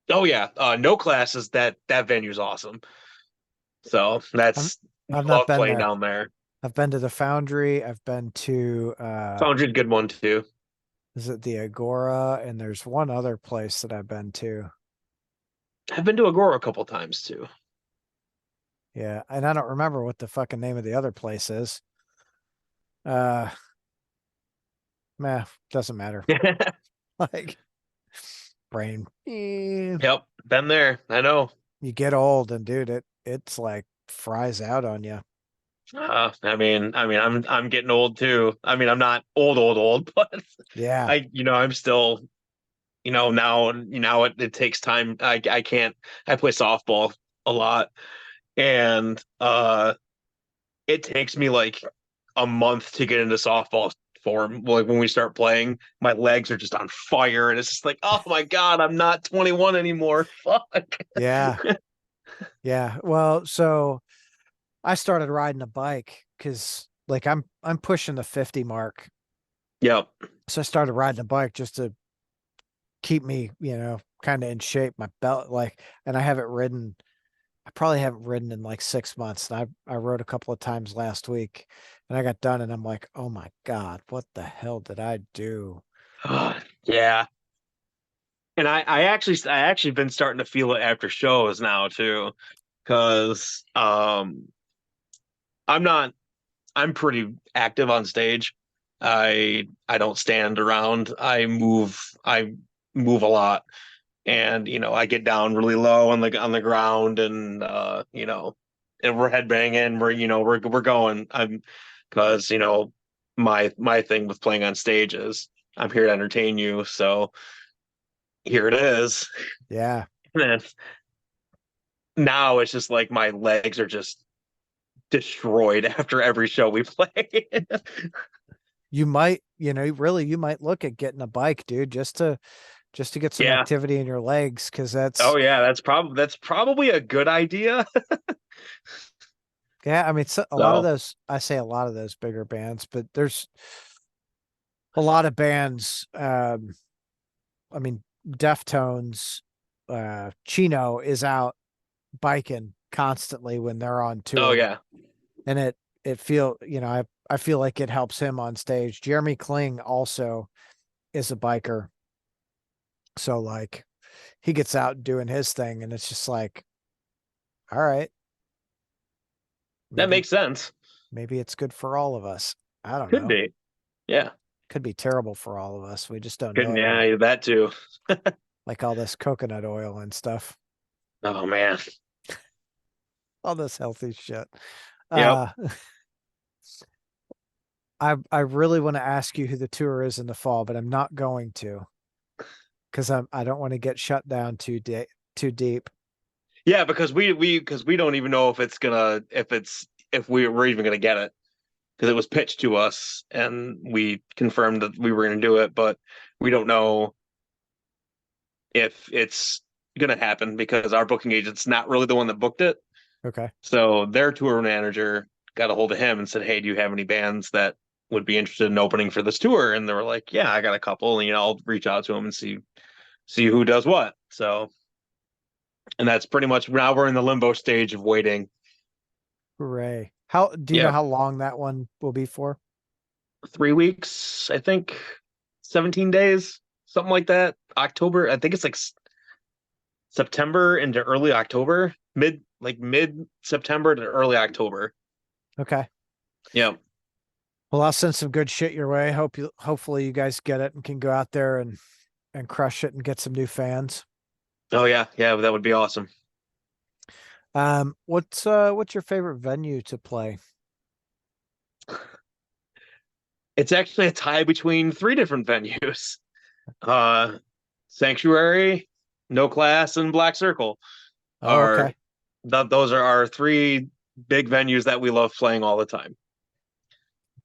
Oh yeah. No Class is that venue's awesome. So I'm that's we I've not love been playing there. down there. I've been to the Foundry. I've been to Foundry's a good one too. is it the Agora? And there's one other place that I've been to. I've been to Agora a couple times too. Yeah, and I don't remember what the fucking name of the other place is. Uh Meh, doesn't matter. Like brain. Yep, been there. I know. You get old and dude, it's like fries out on you. I'm getting old too. I mean, I'm not old, but Yeah. I'm still, now it takes time. I can't. I play softball a lot, and it takes me like a month to get into softball form. Like when we start playing, my legs are just on fire, and it's just like, oh my God, I'm not 21 anymore. Fuck. Yeah. Yeah. Well, so I started riding a bike because like I'm pushing the 50 mark. Yep. So I started riding a bike just to keep me, kind of in shape, my belt like, and I probably haven't ridden in like 6 months. And I rode a couple of times last week and I got done and I'm like, oh my God, what the hell did I do? Yeah. And I actually been starting to feel it after shows now too, because I'm not I'm pretty active on stage. I don't stand around. I move a lot. And I get down really low on the ground, and and we're headbanging, we're going. I'm because my thing with playing on stage is I'm here to entertain you, so here it is. Yeah. And then now it's just like my legs are just destroyed after every show we play. You might, really, you might look at getting a bike, dude, just to get some Yeah. activity in your legs, because Oh that's, yeah, that's probably a good idea. yeah, I mean, a lot of So, those, I say a lot of those bigger bands, but there's a lot of bands. I mean, Deftones, Chino is out biking constantly when they're on oh tour, yeah. and I feel like it helps him on stage. Jeremy Kling also is a biker, so like he gets out doing his thing, and it's just like, all right, That maybe makes sense. maybe it's good for all of us. I don't Could know. be. Yeah. Could be terrible for all of us. We just don't Couldn't, know it yet. yeah, that too. Like all this coconut oil and stuff, Oh man. all this healthy shit. Yep. Uh, I really want to ask you who the tour is in the fall, but I'm not going to, because I don't want to get shut down too deep. Yeah, because we don't even know if we're even gonna get it, because it was pitched to us and we confirmed that we were gonna do it, but we don't know if it's gonna happen because our booking agent's not really the one that booked it. Okay. So their tour manager got a hold of him and said, "Hey, do you have any bands that would be interested in opening for this tour?" And they were like, "Yeah, I got a couple, and I'll reach out to them and see who does what." So, and that's pretty much now we're in the limbo stage of waiting. Hooray. How do you know Yeah, how long that one will be for? 3 weeks, I think, 17 days, something like that. October, I think it's like September into early October, mid September to early October. Okay. Yeah. Well, I'll send some good shit your way. Hopefully you guys get it and can go out there and crush it and get some new fans. Oh yeah, yeah, that would be awesome. What's your favorite venue to play? It's actually a tie between three different venues. Uh, Sanctuary, No Class, and Black Circle Oh, are okay. those are our three big venues that we love playing all the time.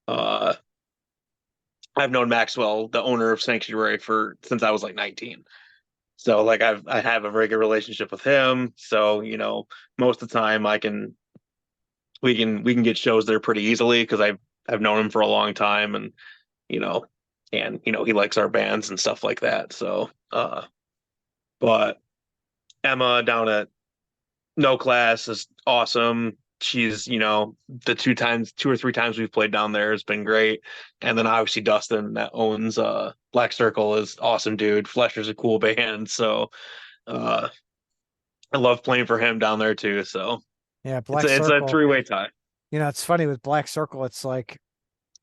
Uh, I've known Maxwell, the owner of Sanctuary, for since I was like 19. So like I have a very good relationship with him. So, most of the time we can get shows there pretty easily because I've known him for a long time, you know, he likes our bands and stuff like that. So but Emma down at No Class is awesome. She's, the two or three times we've played down there has been great. And then obviously Dustin that owns Black Circle is awesome dude. Flesher's a cool band. So uh I love playing for him down there too. So Yeah, it's Black a Circle. three-way tie. It's funny with Black Circle, it's like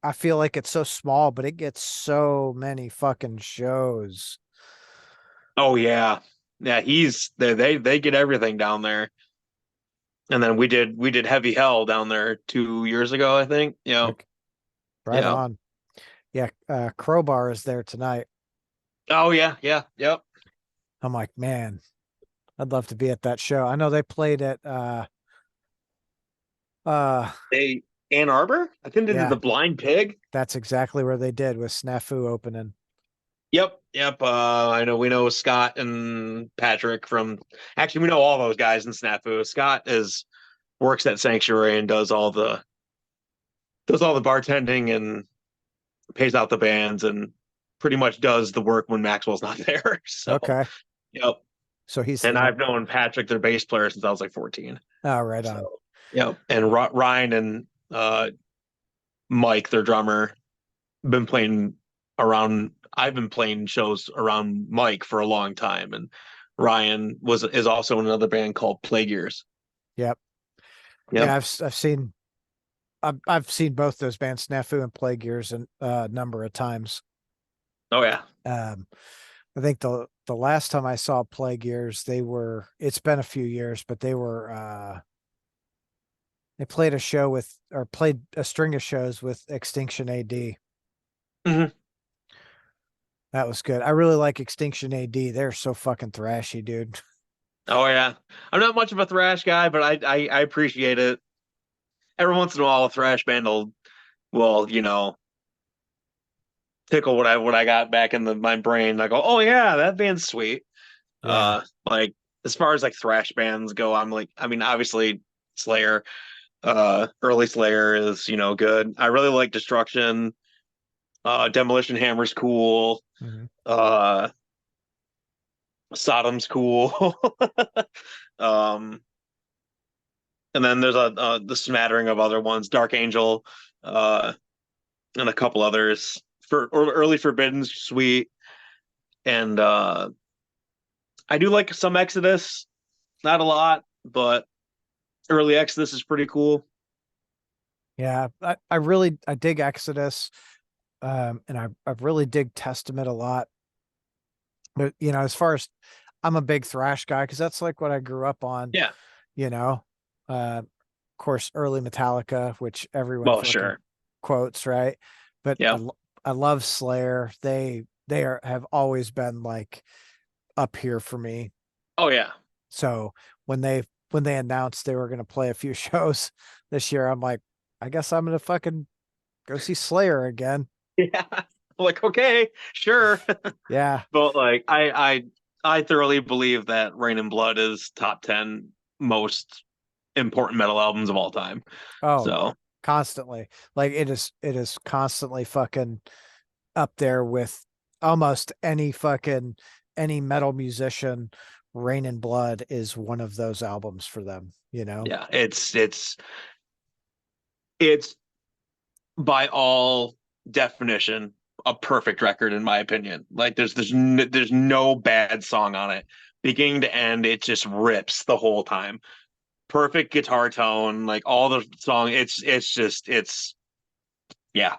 I feel like it's so small, but it gets so many fucking shows. Oh yeah. Yeah, they get everything down there. And then we did Heavy Hell down there 2 years ago, I think. Yeah. Like, right Yeah. on. Yeah, Crowbar is there tonight. Oh yeah, yeah, yep. I'm like, man, I'd love to be at that show. I know they played at uh They Ann Arbor? I think they did yeah, the Blind Pig. that's exactly where they did with Snafu opening. Yep, yep. I know we know Scott and Patrick from actually we know all those guys in Snafu. Scott is works at Sanctuary and does all the bartending and pays out the bands and pretty much does the work when Maxwell's not there. So, Okay. yep. So he's And the I've known Patrick, their bass player, since I was like 14. oh, right on. So, yep. And Ryan and Mike, their drummer, been playing around. I've been playing shows around Mike for a long time, and Ryan is also in another band called Plague Years. Yep. Yeah, Yep. I've seen. I've seen both those bands, Snafu and Plague Years, a number of times. Oh yeah. Um, I think the last time I saw Plague Years, it's been a few years, but they played a show with or played a string of shows with Extinction AD. Hmm. That was good. I really like Extinction AD. They're so fucking thrashy, dude. Oh yeah. I'm not much of a thrash guy, but I appreciate it. Every once in a while, a thrash band will tickle what I got back in my brain. I go, oh yeah, that band's sweet. Yeah. Like as far as like thrash bands go, I'm like, I mean, obviously Slayer, early Slayer is good. I really like Destruction. Demolition Hammer's cool. Mhm. Uh, Sodom's cool. um, and then there's the smattering of other ones, Dark Angel, uh, and a couple others. Early Forbidden's sweet, and I do like some Exodus, not a lot, but early Exodus is pretty cool. Yeah. I dig Exodus. And I really dig Testament a lot. But as far as I'm a big thrash guy because that's like what I grew up on, Yeah, you know. Of course, early Metallica, which everyone well, fucking sure. quotes, right? But Yeah. I love Slayer. They have always been like up here for me. Oh yeah. So when they announced they were gonna play a few shows this year, I'm like, I guess I'm gonna fucking go see Slayer again. Yeah. Like, okay, sure. Yeah. But like I thoroughly believe that Rain and Blood is top 10 most important metal albums of all time. Oh, So, constantly. Like it is constantly fucking up there with almost any metal musician. Rain and Blood is one of those albums for them, you know? yeah, it's by all definition a perfect record in my opinion. Like there's no bad song on it. Beginning to end, it just rips the whole time. Perfect guitar tone, like all the song. It's yeah.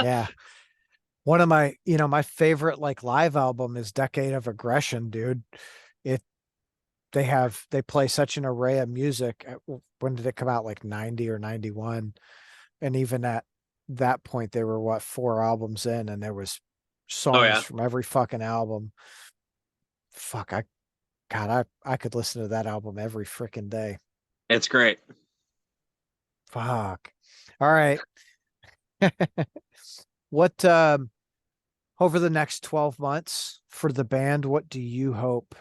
Yeah. One of my favorite like live album is Decade of Aggression, dude. It they play such an array of music. When did it come out? Like 90 or 91. And even at that point they were what, four albums in and there was Oh songs yeah, from every fucking album. Fuck, I could listen to that album every freaking day. it's great. Fuck. All right. What over the next 12 months for the band, what do you hope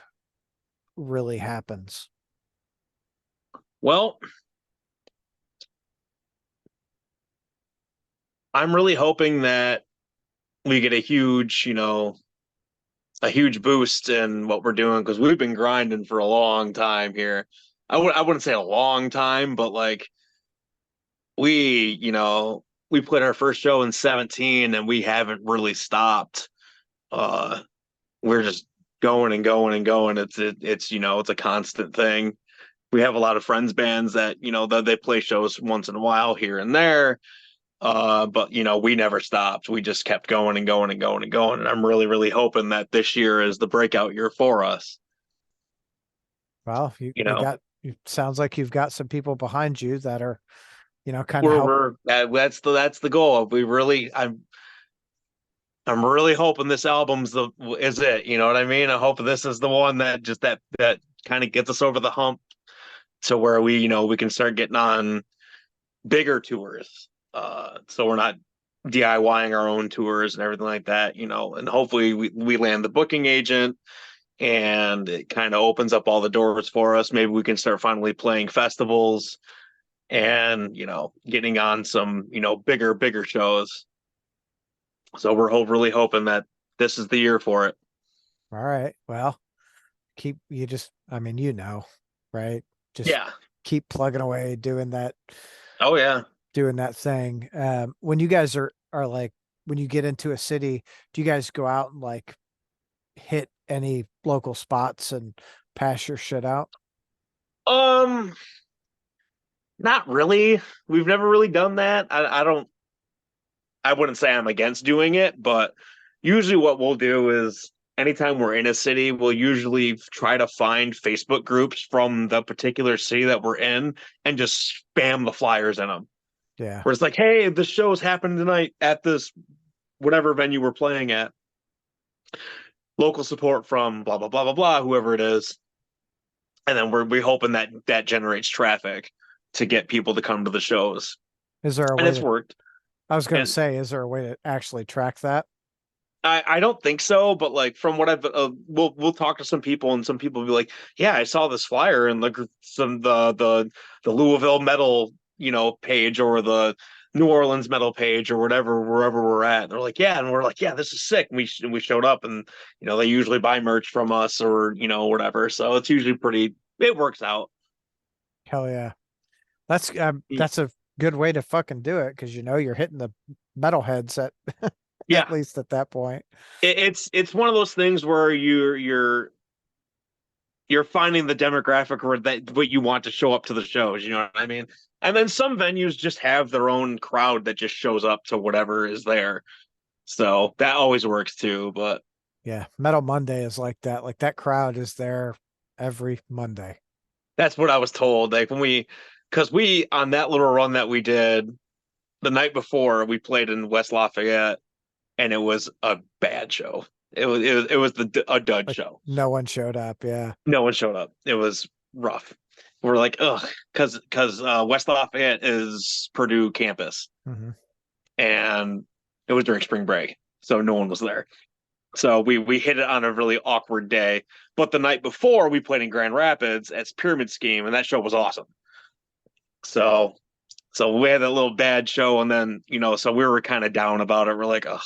really happens? Well, I'm really hoping that we get a huge boost in what we're doing because we've been grinding for a long time here. I wouldn't say a long time, but like we played our first show in 17 and we haven't really stopped. Uh, we're just going and going and going. It's a constant thing. We have a lot of friends bands that they play shows once in a while here and there. But we never stopped. We just kept going and going and going and going. And I'm really, really hoping that this year is the breakout year for us. Well, You know, it sounds like you've got some people behind you that are, kind of we're help. we're that's the goal. I'm really hoping this album's the is it. You know what I mean? I hope this is the one that just that kind of gets us over the hump to where we can start getting on bigger tours. So we're not DIYing our own tours and everything like that, and hopefully we land the booking agent and it kind of opens up all the doors for us. Maybe we can start finally playing festivals and, getting on some, bigger shows. So we're really hoping that this is the year for it. All right. Well, keep you just I mean, right? Just Yeah. keep plugging away Oh yeah. doing that thing. When you guys are like when you get into a city, do you guys go out and like hit any local spots and pass your shit out? Um, Not really. We've never really done that. I don't. I wouldn't say I'm against doing it, but usually what we'll do is anytime we're in a city, we'll usually try to find Facebook groups from the particular city that we're in and just spam the flyers in them. Yeah. Where it's like, hey, the show's happening tonight at this whatever venue we're playing at. Local support from blah blah blah blah blah, whoever it is, and then we're hoping that that generates traffic to get people to come to the shows, Is there a and way it's to, worked. I was going to And say, is there a way to actually track that? I don't think so, but like from what I've we'll talk to some people and some people will be like, yeah, I saw this flyer and like some the Louisville metal page or the New Orleans metal page or whatever wherever we're at. And they're like, yeah, and we're like, yeah, this is sick. And we showed up and they usually buy merch from us or whatever. So it's usually pretty. It works out. Hell yeah. That's a good way to fucking do it because you're hitting the metalheads at Yeah, at least at that point. it's one of those things where you're finding the demographic or that what you want to show up to the shows, you know what I mean? And then some venues just have their own crowd that just shows up to whatever is there. So that always works too. But Yeah, Metal Monday is like that. Like that crowd is there every Monday. that's what I was told. Like because we on that little run that we did the night before, we played in West Lafayette, and it was a bad show. It was a dud Like show. no one showed up. Yeah. No one showed up. It was rough. We're like, ugh, because West Lafayette is Purdue campus, Hmm. and it was during spring break, so no one was there. So we hit it on a really awkward day. But the night before, we played in Grand Rapids at Pyramid Scheme, and that show was awesome. So so we had a little bad show, and then so we were kind of down about it. We're like, ugh.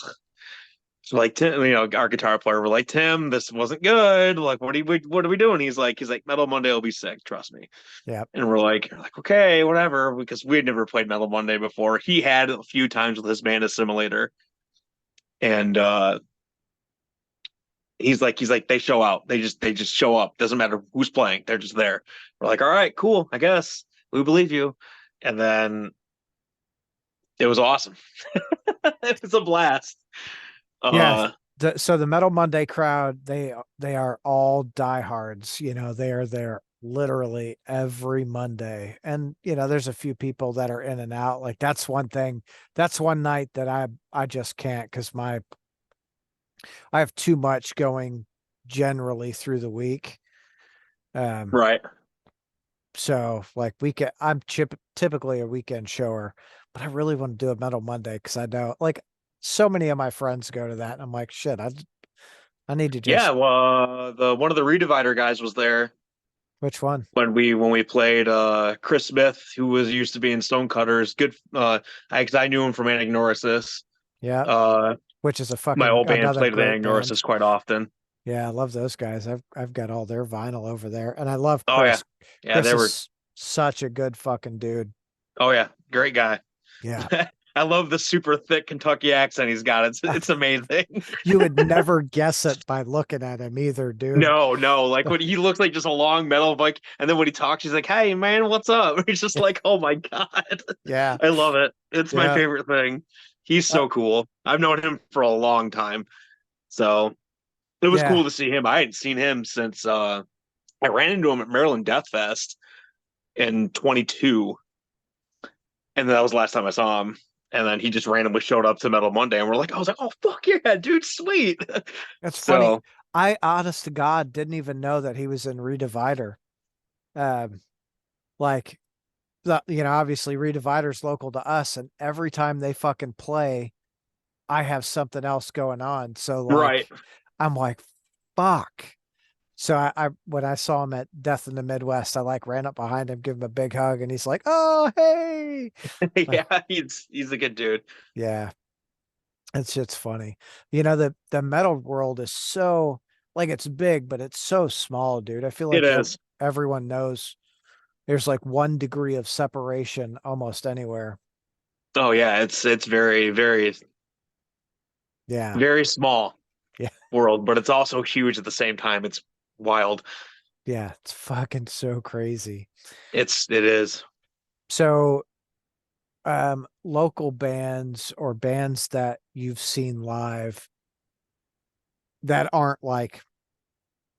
So like Tim, our guitar player, we're like, Tim, this wasn't good. Like, what are we doing? He's like, Metal Monday will be sick, trust me. Yeah. And we're like, okay, whatever, because we had never played Metal Monday before. He had a few times with his band Assimilator, and he's like, they show out. They just show up. Doesn't matter who's playing. They're just there. We're like, all right, cool. I guess we believe you. And then it was awesome. It was a blast. Yeah. Uh, So the Metal Monday crowd, they are all diehards. They are there literally every Monday. And there's a few people that are in and out. Like that's one thing. That's one night that I just can't because I have too much going generally through the week. Um, right. so like I'm typically a weekend shower, but I really want to do a Metal Monday because I know like so many of my friends go to that, and I'm like, shit, I need to Yeah. just Well, the one of the Redivider guys was there which one? when we played Chris Smith, who was used to be in Stonecutters. Good, because I knew him from Anagnorisis. Yeah, Uh, which is a my fucking old band another played with great band. Anagnorisis quite often. Yeah, I love those guys. I've got all their vinyl over there, and I love Oh yeah, Chris. yeah, Chris they were. is such a good fucking dude. Oh yeah, great guy. Yeah. I love the super thick Kentucky accent he's got. It's amazing. You would never guess it by looking at him either, dude. No, no, like when he looks like just a long metal bike, and then when he talks, he's like, "Hey, man, what's up?" He's just like, "Oh my god." Yeah. I love it. It's my Yeah. favorite thing. He's Uh, so cool. I've known him for a long time, so it was yeah. cool to see him. I hadn't seen him since I ran into him at Maryland Death Fest in 22, and that was the last time I saw him. And then he just randomly showed up to Metal Monday, and I was like, "Oh fuck yeah, dude, sweet." That's funny. So I honest to God didn't even know that he was in Redivider. Um, like obviously Redivider's local to us, and every time they fucking play, I have something else going on. So right, like I'm like, fuck. So I when I saw him at Death in the Midwest, I like ran up behind him, give him a big hug, and he's like, "Oh, hey." Like, yeah, he's a good dude. yeah, it's just funny. The metal world is so like it's big, but it's so small, dude. I feel It like is. everyone knows there's like 1 degree of separation almost anywhere. Oh yeah, it's very, very, Yeah. very small Yeah. world, but it's also huge at the same time. It's wild. Yeah. It's fucking so crazy. It is. So, local bands or bands that you've seen live that aren't like,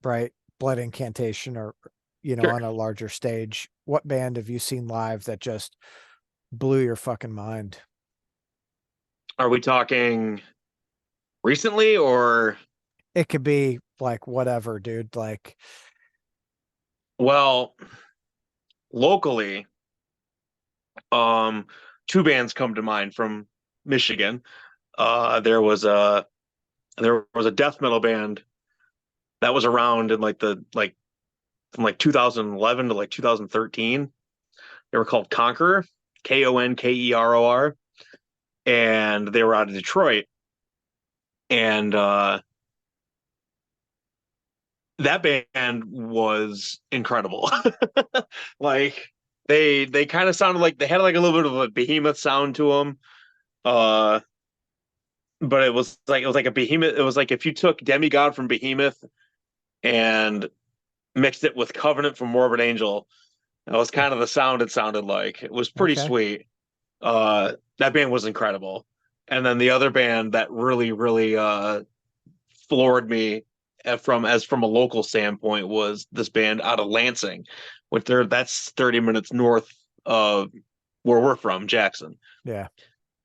right, Blood Incantation or, Sure. on a larger stage, what band have you seen live that just blew your fucking mind? Are we talking recently or It could be like whatever, dude. Like, well, locally? Um, two bands come to mind from Michigan. There was a death metal band that was around in like the like from like 2011 to like 2013. They were called Conqueror, Konkeror, and they were out of Detroit. And that band was incredible. Like they kind of sounded like they had like a little bit of a behemoth sound to them. Uh, but it was like a behemoth. It was like if you took Demigod from Behemoth and mixed it with Covenant from Morbid Angel. That was kind of the sound it sounded like. It was pretty okay. sweet. That band was incredible. And then the other band that really, really floored me from a local standpoint was this band out of Lansing, that's 30 minutes north of where we're from, Jackson. Yeah.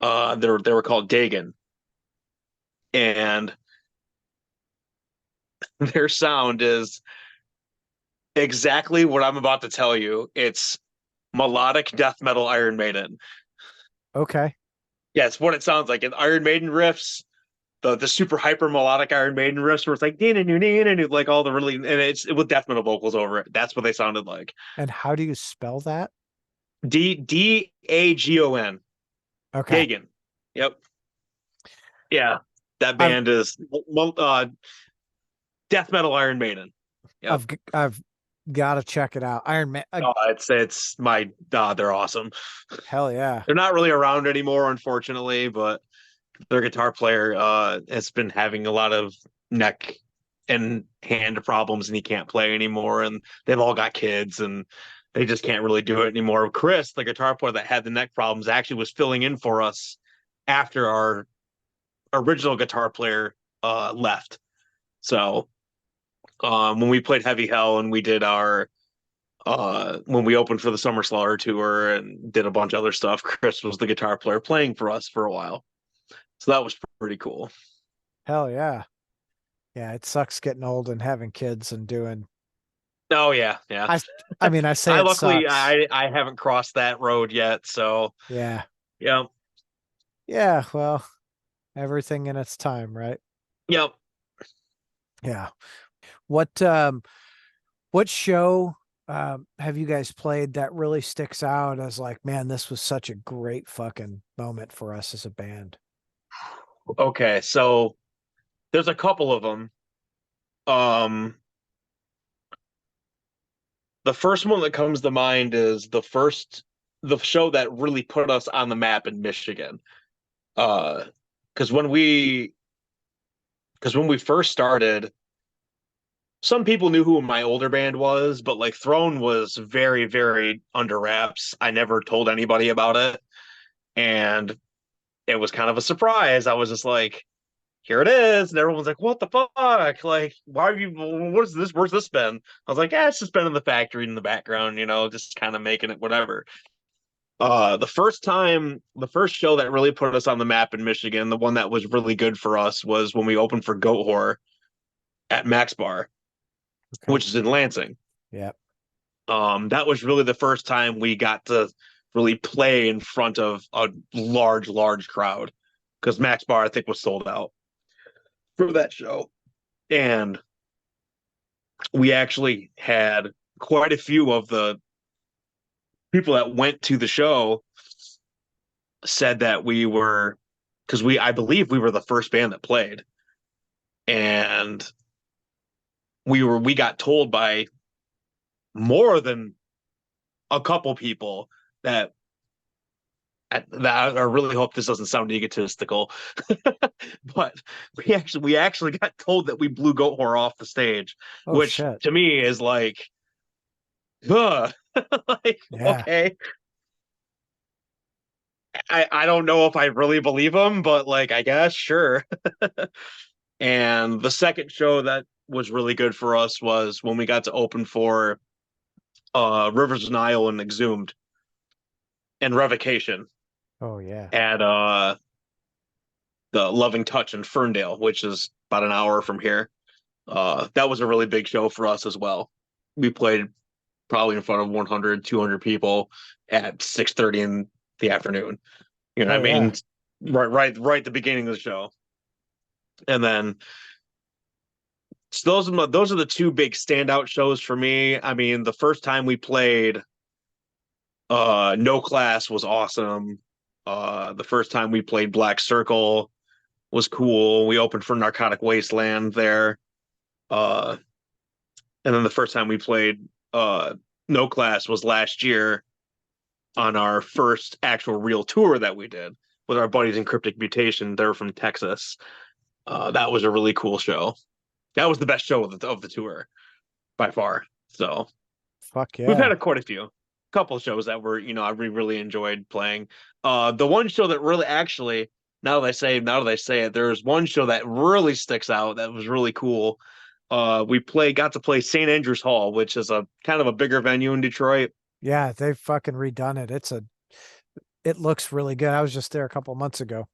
They were called Dagon, and their sound is exactly what I'm about to tell you. It's melodic death metal Iron Maiden. Okay. Yeah, it's what it sounds like. And Iron Maiden riffs, the super hyper melodic Iron Maiden riffs, where it's like like all the really and it's with death metal vocals over it. That's what they sounded like. And how do you spell that? Dagon, Okay. Dagon. Yep. Yeah, that I've band is death metal Iron Maiden. Yep. I've got to check it out. Iron Man. Oh, it's my they're awesome. Hell yeah. They're not really around anymore, unfortunately, but their guitar player has been having a lot of neck and hand problems and he can't play anymore and they've all got kids and they just can't really do it anymore. Chris, the guitar player that had the neck problems, actually was filling in for us after our original guitar player left. So when we played Heavy Hell and we did our when we opened for the Summer Slaughter tour and did a bunch of other stuff, Chris was the guitar player playing for us for a while. So that was pretty cool. Hell yeah. Yeah, it sucks getting old and having kids and doing Oh yeah, yeah. I I mean, I say I it luckily sucks. I haven't crossed that road yet, so Yeah. yeah. Yeah, well, everything in its time, right? Yep. Yeah. What what show have you guys played that really sticks out as like, man, this was such a great fucking moment for us as a band? Okay, so there's a couple of them. Um, the first one that comes to mind is the show that really put us on the map in Michigan. Uh, because when we first started, some people knew who my older band was, but like Throne was very, very under wraps. I never told anybody about it, and it was kind of a surprise. I was just like, here it is. And everyone's like, what the fuck? Like, why are you, what is this? Where's this been? I was like, yeah, it's just been in the factory in the background, just kind of making it whatever. The first show that really put us on the map in Michigan, the one that was really good for us was when we opened for Goat Whore at Max Bar, Okay. which is in Lansing. Yeah. That was really the first time we got to really play in front of a large, large crowd because Max Bar, I think, was sold out for that show. And we actually had quite a few of the people that went to the show said that we were because I believe we were the first band that played, and we got told by more than a couple people that I really hope this doesn't sound egotistical, but we actually got told that we blew Goat Whore off the stage, Oh which shit. to me is like, ugh. Like Yeah. okay. I don't know if I really believe him, but like I guess sure. And the second show that was really good for us was when we got to open for Rivers Nile and Exhumed and Revocation Oh yeah. at the Loving Touch in Ferndale, which is about an hour from here. That was a really big show for us as well. We played probably in front of 100, 200 people at 6:30 in the afternoon. You know what I Hell mean? yeah. Right at the beginning of the show. And then so those are the two big standout shows for me. I mean, the first time we played No Class was awesome. The first time we played Black Circle was cool. We opened for Narcotic Wasteland there. Uh and then the first time we played No Class was last year on our first actual real tour that we did with our buddies in Cryptic Mutation. They're from Texas. That was a really cool show. That was the best show of the tour by far. So Fuck we've had yeah. quite a few, couple of shows that were, I really enjoyed playing. The one show that really actually, now that I say it, there's one show that really sticks out that was really cool. Got to play St. Andrews Hall, which is a kind of a bigger venue in Detroit. Yeah, they've fucking redone it. It looks really good. I was just there a couple months ago.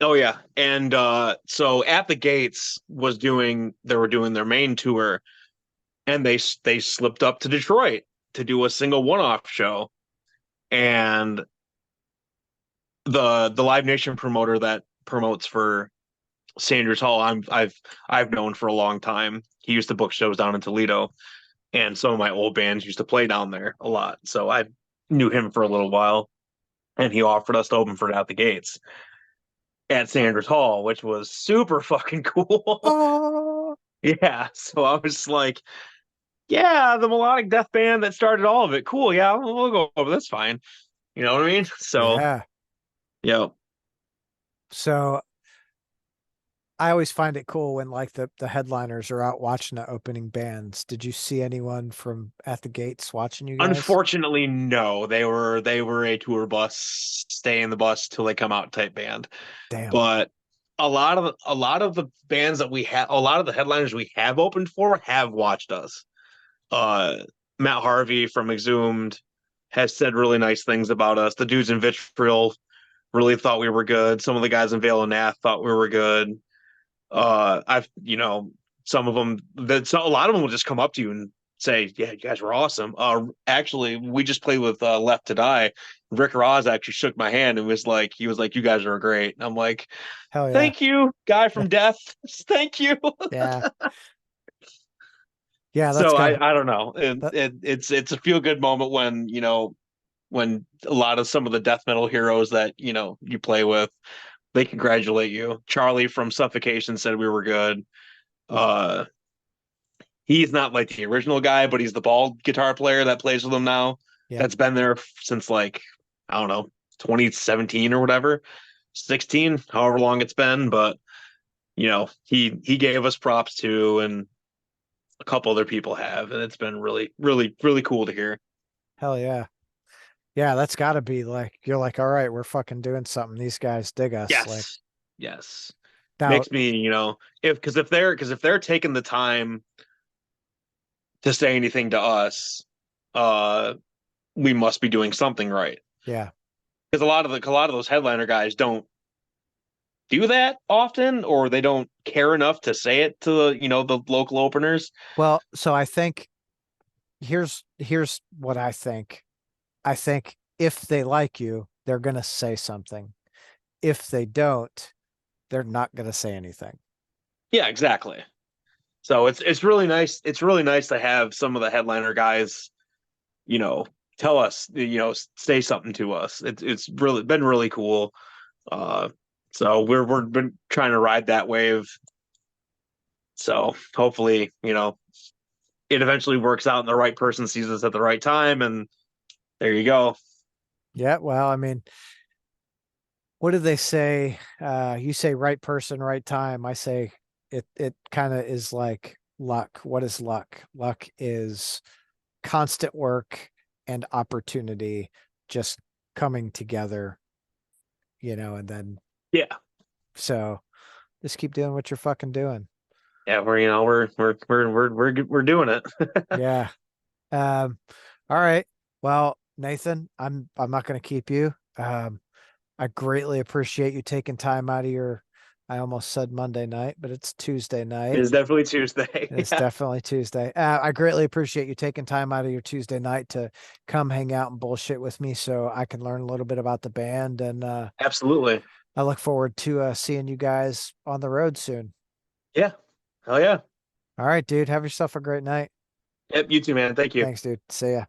Oh yeah, and so At the Gates they were doing their main tour, and they slipped up to Detroit to do a single one-off show, and the Live Nation promoter that promotes for Sanders Hall, I've known for a long time. He used to book shows down in Toledo, and some of my old bands used to play down there a lot. So I knew him for a little while, and he offered us to open for At the Gates at Sanders Hall, which was super fucking cool. Oh, Yeah, so I was like, yeah, the melodic death band that started all of it. Cool, yeah, we'll go over. That's fine. You know what I mean? So, yeah. yeah, So I always find it cool when like the headliners are out watching the opening bands. Did you see anyone from at the gates watching you guys? unfortunately, no. They were a tour bus, stay in the bus till they come out type band. Damn. But a lot of the bands that we have, a lot of the headliners we have opened for have watched us. Uh, Matt Harvey from Exhumed has said really nice things about us. The dudes in Vitriol really thought we were good. Some of the guys in Vale and Nath thought we were good. I've, some of them, a lot of them will just come up to you and say, "Yeah, you guys were awesome." Actually, we just played with Left to Die. Rick Ross actually shook my hand and he was like, "You guys are great." And I'm like, Hell yeah. "Thank you, guy Yeah. from Death. Thank you." Yeah. Yeah, that's So gotta I don't know. that It's a feel good moment when when a lot of some of the death metal heroes that you play with, they congratulate you. Charlie from Suffocation said we were good. Uh, he's not like the original guy, but he's the bald guitar player that plays with them now. yeah. That's been there since like I don't know 2017 or whatever, 16, however long it's been. But he gave us props too, and a couple other people have, and it's been really, really, really cool to hear. Hell yeah. Yeah, that's gotta be like you're like, all right, we're fucking doing something. These guys dig us. Like Yes, yes, now, makes me if they're taking the time to say anything to us, uh, we must be doing something right. yeah. Because a lot of those headliner guys don't do that often, or they don't care enough to say it to the local openers. Well, so I think here's what I think. I think if they like you, they're gonna say something. If they don't, they're not gonna say anything. Yeah, exactly. So it's really nice. It's really nice to have some of the headliner guys, you know, tell us, say something to us. It's really been really cool. Uh, so we're been trying to ride that wave. So hopefully, it eventually works out and the right person sees us at the right time, and there you go. Yeah, well, I mean, what do they say? You say right person, right time. I say it kind of is like luck. What is luck? Luck is constant work and opportunity just coming together and then Yeah. so just keep doing what you're fucking doing. Yeah, we're doing it. Yeah. Um, all right. Well, Nathan, I'm not going to keep you. I greatly appreciate you taking time out of your, I almost said Monday night, but it's Tuesday night. It's definitely Tuesday. It's Yeah, definitely Tuesday. I greatly appreciate you taking time out of your Tuesday night to come hang out and bullshit with me so I can learn a little bit about the band. And absolutely. I look forward to seeing you guys on the road soon. Yeah. Hell yeah. All right, dude. Have yourself a great night. Yep, you too, man. Thank you. Thanks, dude. See ya.